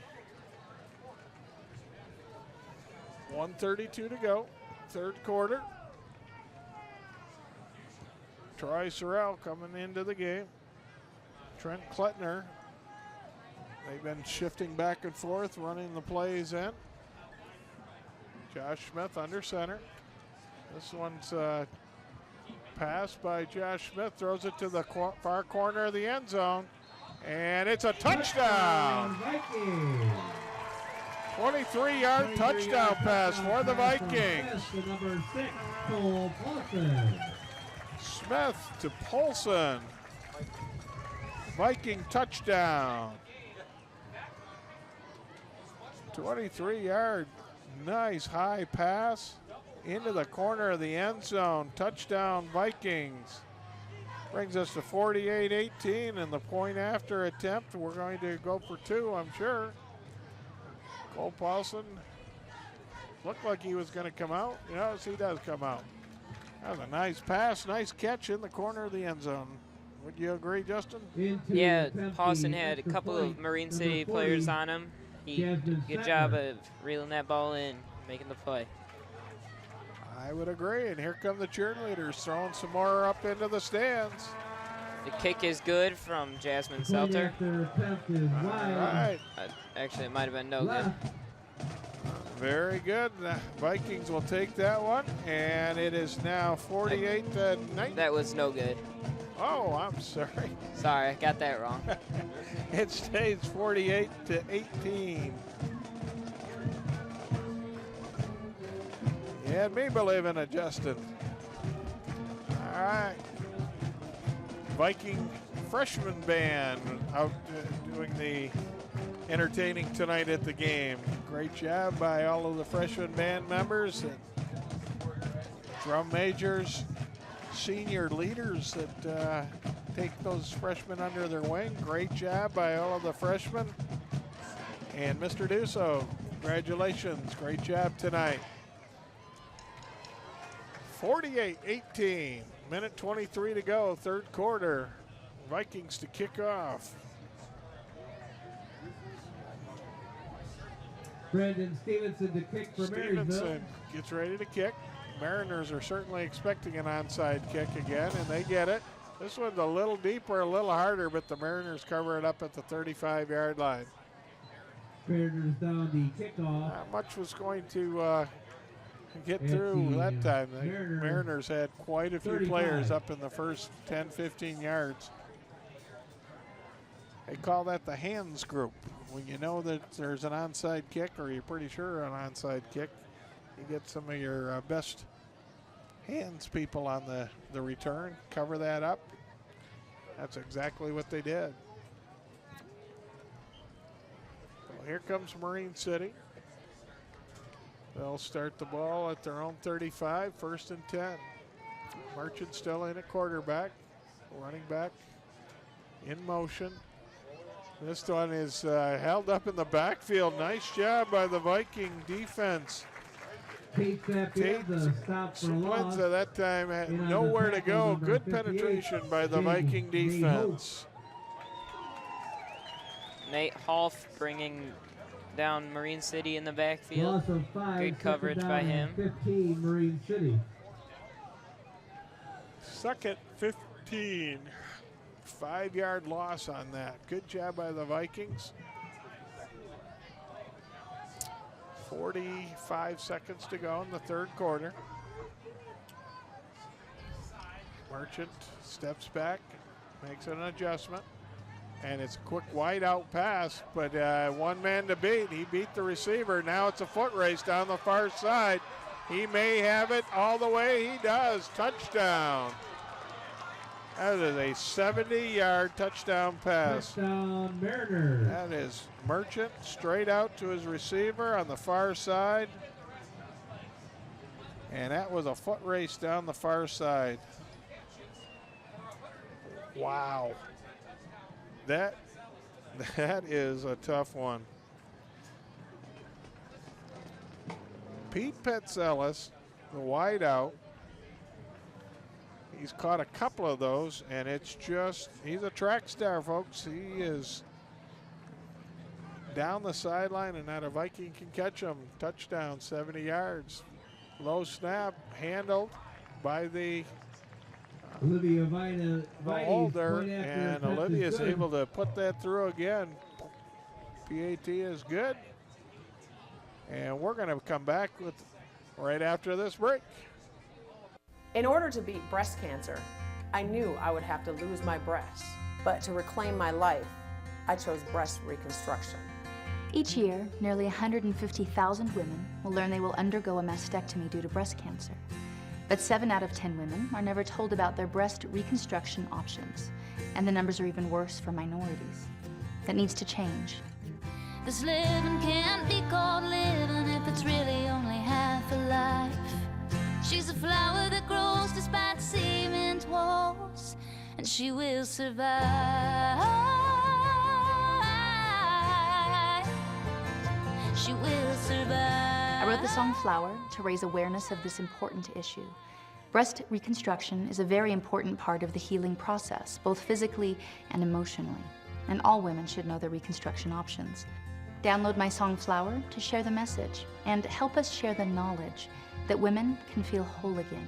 1:32 to go, 3rd quarter. Troy Sorrell coming into the game. Trent Klettner. They've been shifting back and forth, running the plays in. Josh Smith under center. This one's passed by Josh Smith, throws it to the far corner of the end zone, and it's a touchdown. 23-yard touchdown pass for the Vikings. The number 6, Cole Paulson. Smith to Polson. Viking touchdown. 23-yard, nice high pass into the corner of the end zone. Touchdown Vikings. Brings us to 48-18 in the point after attempt. We're going to go for 2, I'm sure. Cole Paulson looked like he was going to come out. Yes, he does come out. That was a nice pass, nice catch in the corner of the end zone. Would you agree, Justin? Yeah, Paulson had a couple of Marine City players on him. He did a good job of reeling that ball in, making the play. I would agree, and here come the cheerleaders throwing some more up into the stands. The kick is good from Jasmine Selter. All right. Actually, it might have been no good. Very good. The Vikings will take that one, and it is now 48-19. That was no good. Oh, I'm sorry. Sorry, I got that wrong. It stays 48-18. You had me believing it, Justin. All right. Viking freshman band out doing the entertaining tonight at the game. Great job by all of the freshman band members and drum majors, senior leaders that take those freshmen under their wing. Great job by all of the freshmen. And Mr. Dusso, congratulations. Great job tonight. 48-18, minute 23 to go, 3rd quarter. Vikings to kick off. Brandon Stevenson to kick for Marysville. Stevenson gets ready to kick. Mariners are certainly expecting an onside kick again, and they get it. This one's a little deeper, a little harder, but the Mariners cover it up at the 35-yard line. Mariners down the kickoff. Not much was going to get through that time. The Mariners had quite a few players up in the first 10, 15 yards. They call that the hands group. When you know that there's an onside kick, or you're pretty sure an onside kick, you get some of your best hands people on the return, cover that up. That's exactly what they did. So here comes Marine City. They'll start the ball at their own 35, 1st and 10. Merchant still in at quarterback, running back in motion. This one is held up in the backfield. Nice job by the Viking defense. Tate Splinza that time had nowhere to go. Good penetration by the Viking defense. Nate Holf bringing down Marine City in the backfield. Good coverage by him. 15, Marine City. Second 15. 5-yard loss on that. Good job by the Vikings. 45 seconds to go in the third quarter. Merchant steps back, makes an adjustment, and it's a quick wide out pass, but one man to beat. He beat the receiver. Now it's a foot race down the far side. He may have it all the way. He does. Touchdown. That is a 70-yard touchdown pass. Touchdown, Mariners. That is Merchant straight out to his receiver on the far side. And that was a foot race down the far side. Wow. That is a tough one. Pete Petzelis, the wide out. He's caught a couple of those, and it's just, he's a track star, folks. He is down the sideline, and not a Viking can catch him. Touchdown, 70 yards. Low snap, handled by the holder, and Olivia is able to put that through again. PAT is good. And we're going to come back with right after this break. In order to beat breast cancer, I knew I would have to lose my breasts. But to reclaim my life, I chose breast reconstruction. Each year, nearly 150,000 women will learn they will undergo a mastectomy due to breast cancer. But 7 out of 10 women are never told about their breast reconstruction options. And the numbers are even worse for minorities. That needs to change. This living can't be called living if it's really only half a life. She's a flower that grows despite cement walls, and she will survive. She will survive. I wrote the song Flower to raise awareness of this important issue. Breast reconstruction is a very important part of the healing process, both physically and emotionally, and all women should know their reconstruction options. Download my song Flower to share the message and help us share the knowledge that women can feel whole again.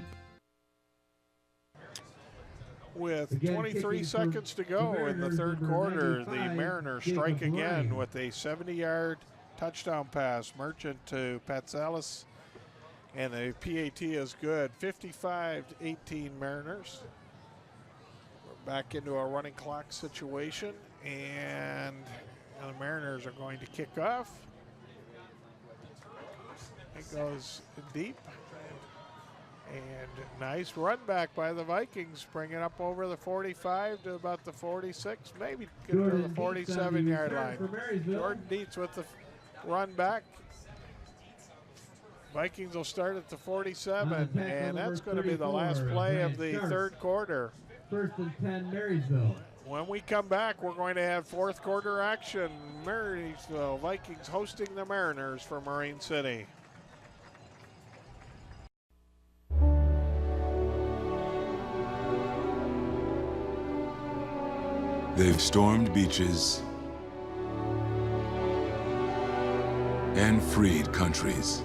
With 23 seconds to go in the third quarter, the Mariners strike again with a 70-yard touchdown pass. Merchant to Patsalis, and the PAT is good. 55-18 Mariners. We're back into a running clock situation, and the Mariners are going to kick off. It goes deep, and nice run back by the Vikings, bringing up over the 45 to about the 46, maybe get to the 47-yard line. Jordan Dietz with the run back. Vikings will start at the 47, and that's going to be the last play of the third quarter. 1st and 10, Marysville. When we come back, we're going to have fourth quarter action. Marysville Vikings hosting the Mariners for Marine City. They've stormed beaches and freed countries.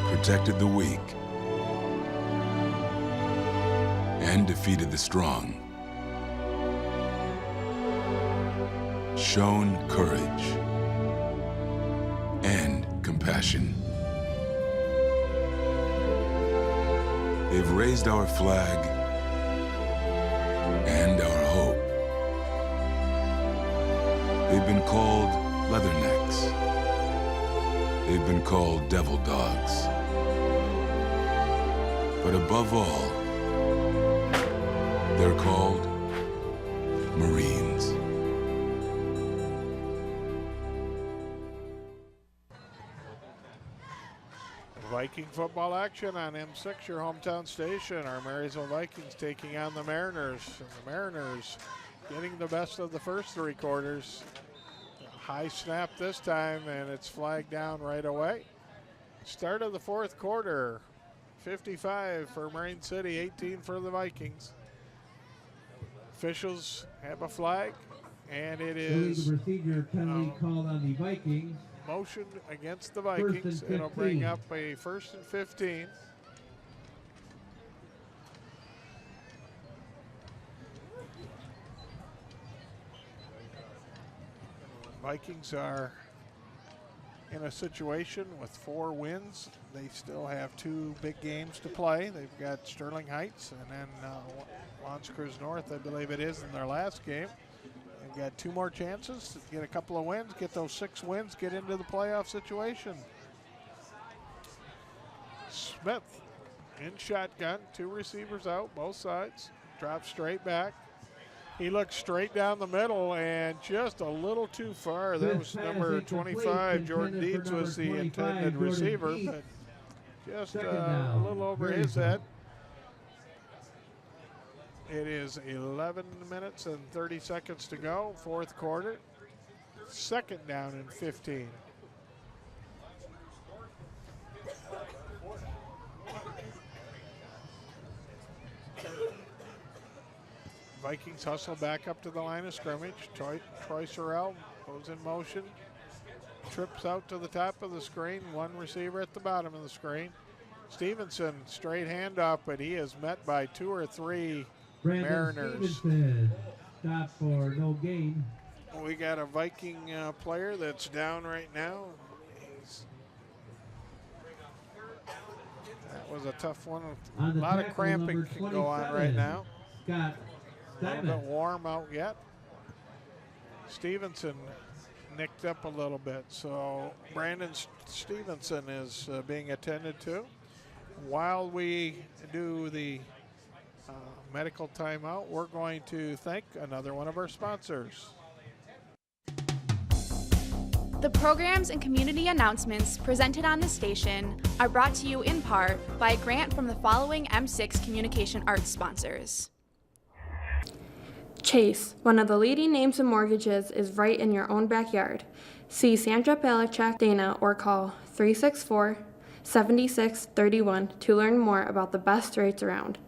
Protected the weak and defeated the strong. Shown courage and compassion. They've raised our flag and our hope. They've been called leathernecks. They've been called devil dogs. But above all, they're called Marines. Viking football action on M6, your hometown station. Our Marysville Vikings taking on the Mariners. And the Mariners getting the best of the first three quarters. High snap this time, and it's flagged down right away. Start of the fourth quarter. 55 for Marine City, 18 for the Vikings. Officials have a flag, and it is procedure penalty called on the Vikings. Motion against the Vikings. It'll bring up a 1st and 15. Vikings are in a situation with 4 wins. They still have 2 big games to play. They've got Sterling Heights and then L'Anse Creuse North, I believe it is, in their last game. They've got 2 more chances to get a couple of wins, get those 6 wins, get into the playoff situation. Smith in shotgun, 2 receivers out, both sides. Drops straight back. He looks straight down the middle and just a little too far. That was number 25, Jordan Dietz was the intended receiver, but just a little over his head. It is 11 minutes and 30 seconds to go, fourth quarter. 2nd down and 15. Vikings hustle back up to the line of scrimmage. Troy Sorrell goes in motion, trips out to the top of the screen, 1 receiver at the bottom of the screen. Stevenson, straight handoff, but he is met by 2 or 3 Mariners. Stevenson, stop for no gain. We got a Viking player that's down right now. That was a tough one. A lot of cramping can go on right now. Scott. A little bit warm out yet. Stevenson nicked up a little bit, so Brandon Stevenson is being attended to. While we do the medical timeout, we're going to thank another one of our sponsors. The programs and community announcements presented on the station are brought to you in part by a grant from the following M6 Communication Arts sponsors. Chase, one of the leading names in mortgages, is right in your own backyard. See Sandra Belichick, Dana, or call 364-7631 to learn more about the best rates around.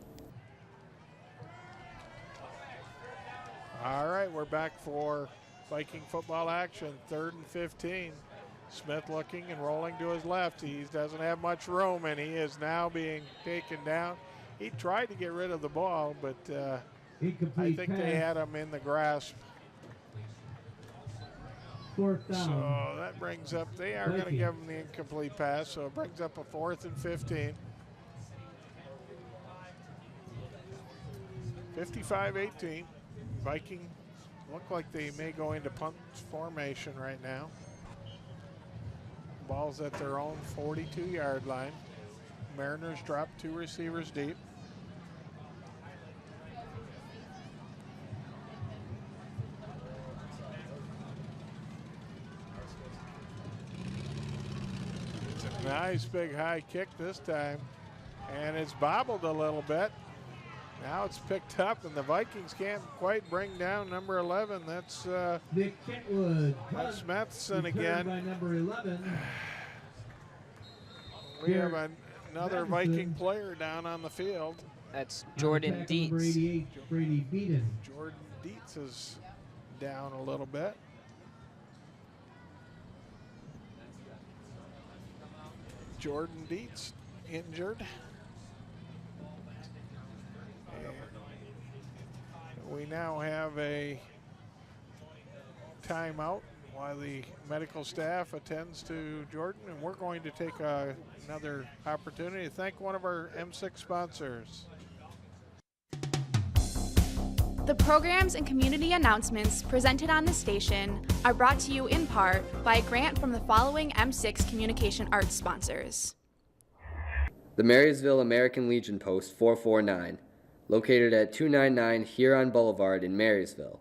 All right, we're back for Viking football action, 3rd and 15. Smith looking and rolling to his left. He doesn't have much room, and he is now being taken down. He tried to get rid of the ball, but I think they had him in the grasp. 4th down. So that brings up, they are going to give him the incomplete pass, so it brings up a 4th and 15. 55-18. Viking look like they may go into punt formation right now. Ball's at their own 42-yard line. Mariners drop 2 receivers deep. Nice big high kick this time, and it's bobbled a little bit. Now it's picked up, and the Vikings can't quite bring down number 11. That's Nick Kentwood. Smithson again. By number 11. We have another Viking player down on the field. That's Jordan Dietz. Brady Beaton. Jordan Dietz is down a little bit. Jordan Dietz injured. And we now have a timeout while the medical staff attends to Jordan, and we're going to take another opportunity to thank one of our M6 sponsors. The programs and community announcements presented on the station are brought to you in part by a grant from the following M6 Communication Arts sponsors. The Marysville American Legion Post 449, located at 299 Huron Boulevard in Marysville.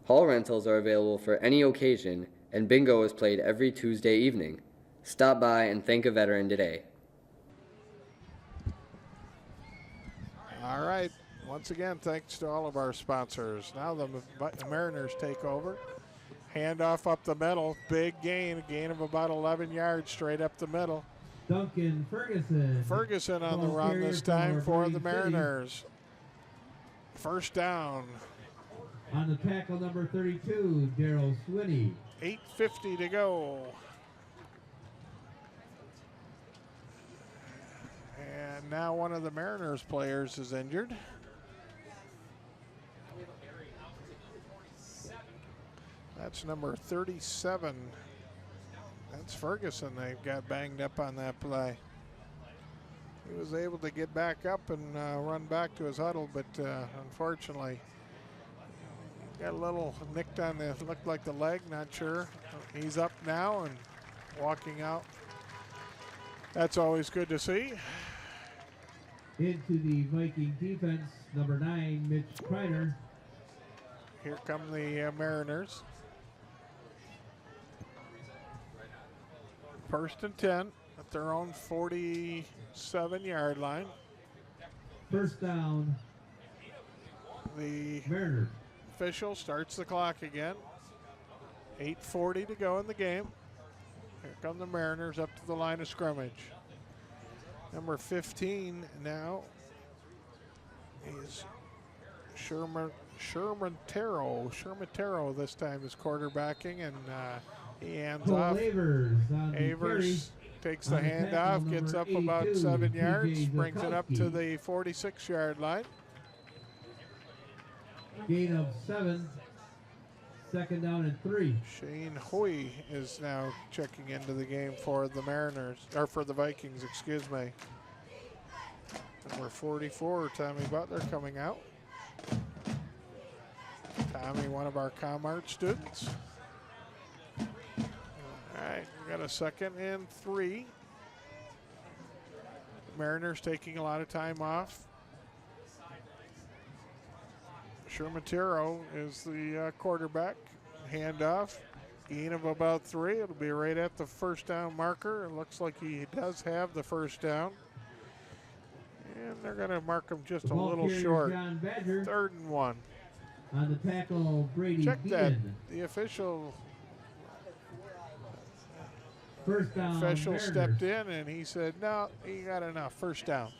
Hall rentals are available for any occasion, and bingo is played every Tuesday evening. Stop by and thank a veteran today. All right. Once again, thanks to all of our sponsors. Now the Mariners take over. Handoff up the middle. Big gain. A gain of about 11 yards straight up the middle. Duncan Ferguson. Ferguson on the run this time for the Mariners. First down. On the tackle, number 32, Daryl Swinney. 8:50 to go. And now one of the Mariners players is injured. That's number 37. That's Ferguson. They got banged up on that play. He was able to get back up and run back to his huddle, but unfortunately, got a little nicked on the, looked like the leg, not sure. He's up now and walking out. That's always good to see. Into the Viking defense, number 9, Mitch Kreider. Here come the Mariners. First and 10 at their own 47-yard line. First down. The Mariners. Official starts the clock again. 8:40 to go in the game. Here come the Mariners up to the line of scrimmage. Number 15 now is Shermatero this time is quarterbacking, and he hands off. Avers takes the handoff, gets up about 7 yards, brings it up to the 46-yard line. Gain of 7. Second down and 3. Shane Hoy is now checking into the game for the Mariners, or for the Vikings, excuse me. Number 44, Tommy Butler, coming out. Tommy, one of our ComArt students. All right, we got a second and 3. Mariners taking a lot of time off. Shermatero is the quarterback. Handoff, gain of about 3. It'll be right at the first down marker. It looks like he does have the first down. And they're going to mark him just a little short. 3rd and 1. On the tackle, Brady Check Beaton. that. The official First down, official Mariners. stepped in and he said, no, he got enough. First down.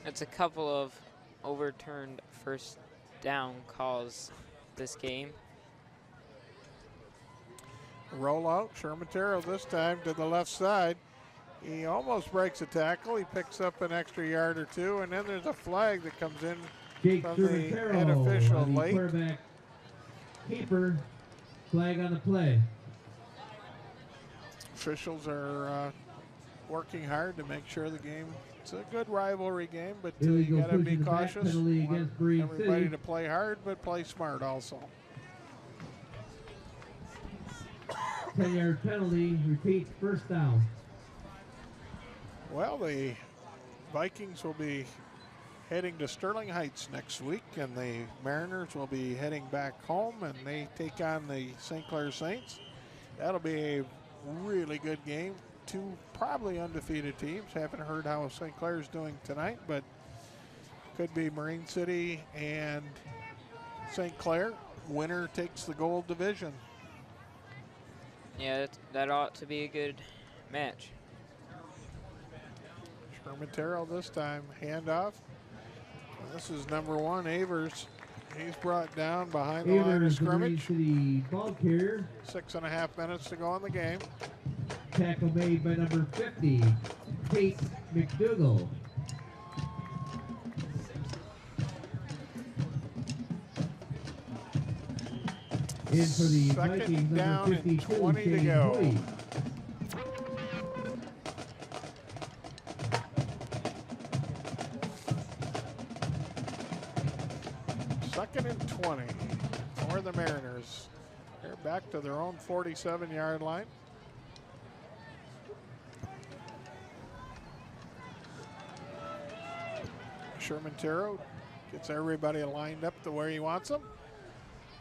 It's a couple of overturned first down calls this game. Rollout, Shermatero this time to the left side. He almost breaks a tackle. He picks up an extra yard or 2, and then there's a flag that comes in Jake from the Shermatero head official on the late. quarterback keeper. Flag on the play. Officials are working hard to make sure the game, it's a good rivalry game, but you got to be cautious. Want everybody to play hard, but play smart also. 10-yard penalty, repeat, first down. Well, the Vikings will be heading to Sterling Heights next week, and the Mariners will be heading back home, and they take on the St. Clair Saints. That'll be a really good game. 2 probably undefeated teams. Haven't heard how St. Clair's doing tonight, but could be Marine City and St. Clair. Winner takes the gold division. Yeah, that ought to be a good match. Shermatero this time, handoff. This is number 1, Avers. He's brought down behind the line of scrimmage. To the ball carrier. 6.5 minutes to go in the game. Tackle made by number 50, Kate McDougall. In for the Second Vikings, down number and 52, 20 to Shane go. Hoyt. Second and 20 for the Mariners. They're back to their own 47-yard line. Sherman Terrell gets everybody lined up to where he wants them.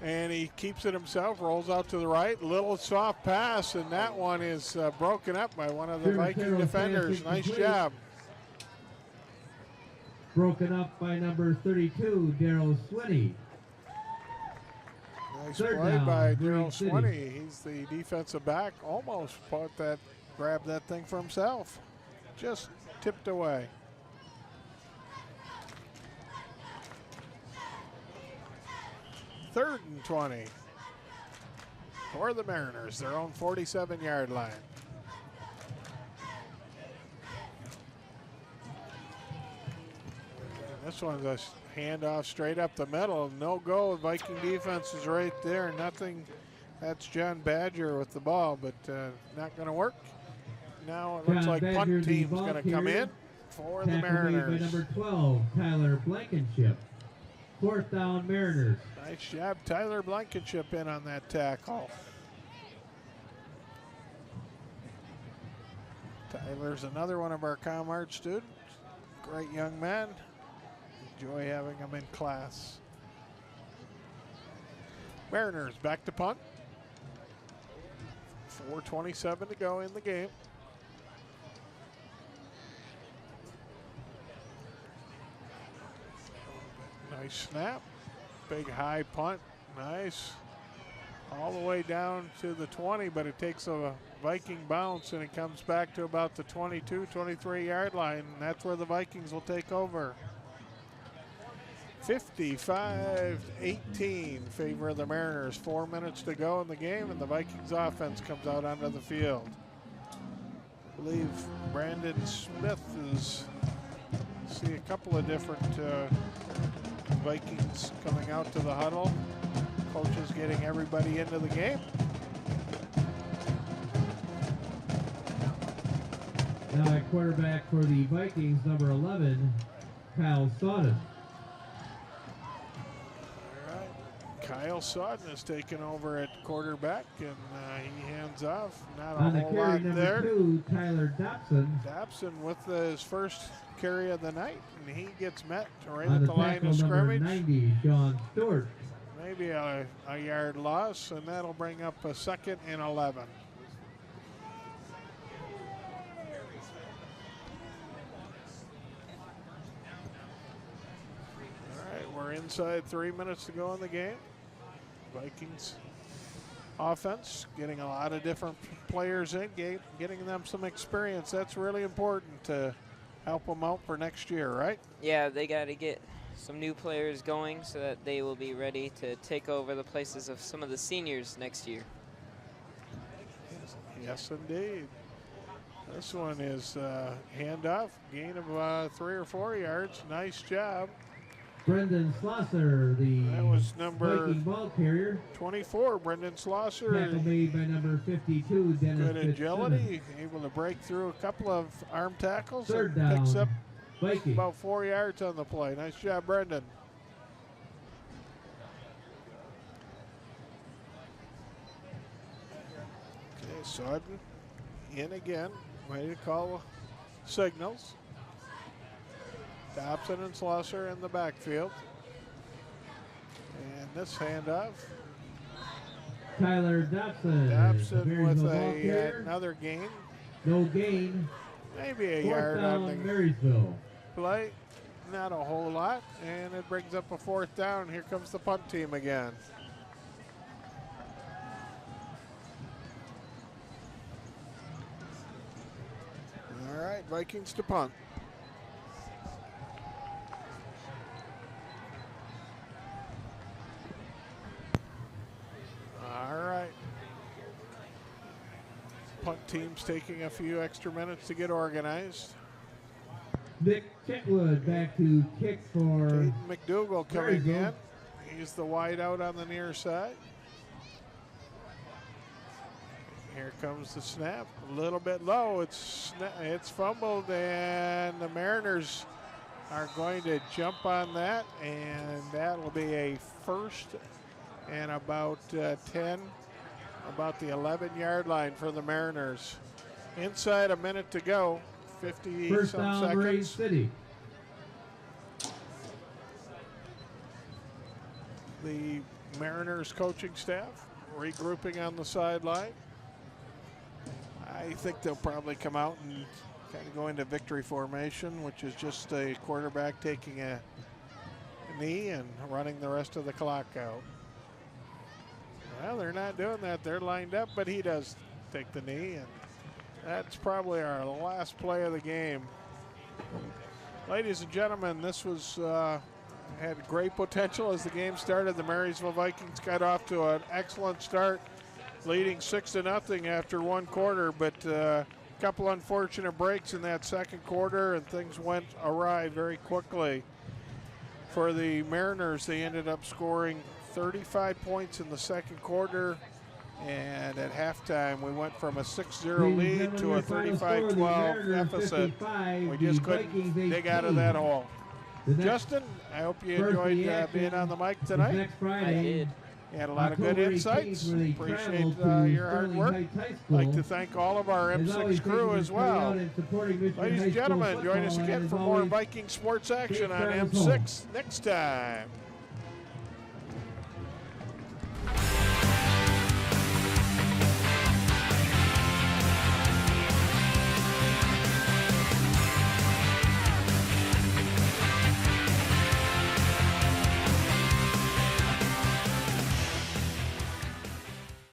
And he keeps it himself, rolls out to the right. Little soft pass, and that one is broken up by one of the Viking defenders. Nice job. Broken up by number 32, Daryl Swinney. Nice Third play down, by Green Daryl City. Swinney. He's the defensive back. Almost grabbed that thing for himself. Just tipped away. Third and 20 for the Mariners, their own 47-yard line. And this one's a handoff straight up the middle. No go. Viking defense is right there. Nothing. That's John Badger with the ball, but not going to work. Now it looks like Badger, punt the team's ball going to come carrier. in for the Tackled made Mariners. by number 12, Tyler Blankenship. Fourth down, Mariners. Nice job, Tyler Blankenship in on that tackle. Tyler's another one of our ComArt students. Great young man. Enjoy having him in class. Mariners back to punt. 4:27 to go in the game. Nice snap. Big high punt. Nice. All the way down to the 20, but it takes a Viking bounce and it comes back to about the 22, 23-yard line. And that's where the Vikings will take over. 55-18 favor of the Mariners. 4 minutes to go in the game, and the Vikings offense comes out onto the field. I believe Brandon Smith is, see a couple of different Vikings coming out to the huddle. Coach is getting everybody into the game. Now at quarterback for the Vikings, number 11, Kyle Sodden. Kyle Sodden is taking over at quarterback, and he hands off. Not a On the whole carry, lot number there. 2, Tyler Dobson. Dobson with his first carry of the night, and he gets met right On at the the line tackle, of number scrimmage. 90, Sean Stewart. Maybe a yard loss, and that'll bring up a 2nd and 11. All right, we're inside 3 minutes to go in the game. Vikings offense getting a lot of different players in, getting them some experience. That's really important to help them out for next year, right? Yeah, they got to get some new players going so that they will be ready to take over the places of some of the seniors next year. Yes, indeed. This one is handoff, gain of 3 or 4 yards. Nice job. Brendan Slosser, That was the number Viking ball carrier. 24, Brendan Slosser. Tackle made by number 52, Dennis Good Fitzsimmons. agility, able to break through a couple of arm tackles. Third and picks down, up Vikings. about 4 yards on the play. Nice job, Brendan. Okay, Sodden in again, ready to call signals. Dobson and Slosser in the backfield. And this handoff. Tyler Dobson. Dobson with Marysville ball carrier. another gain. No gain. Maybe a Fourth yard down, on the Marysville. play. Not a whole lot. And it brings up a 4th down. Here comes the punt team again. All right, Vikings to punt. All right. Punt team's taking a few extra minutes to get organized. Nick Chitwood back to kick for Caden McDougal coming Marysville. in. He's the wide out on the near side. Here comes the snap, a little bit low. It's fumbled, and the Mariners are going to jump on that, and that'll be a first and about 10, about the 11-yard line for the Mariners. Inside a minute to go, 50-some seconds. City. The Mariners coaching staff regrouping on the sideline. I think they'll probably come out and kind of go into victory formation, which is just a quarterback taking a knee and running the rest of the clock out. Well, they're not doing that. They're lined up, but he does take the knee, and that's probably our last play of the game. Ladies and gentlemen, this was had great potential as the game started. The Marysville Vikings got off to an excellent start, leading 6-0 after one quarter, but a couple unfortunate breaks in that second quarter, and things went awry very quickly. For the Mariners, they ended up scoring 35 points in the second quarter, and at halftime we went from a 6-0 lead to a 35-12 deficit. We just couldn't dig out of that hole. Justin, I hope you enjoyed being on the mic tonight. I did. You had a lot of good insights. Appreciate your hard work. I'd like to thank all of our M6 crew as well. Ladies and gentlemen, join us again for more Viking sports action on M6 next time.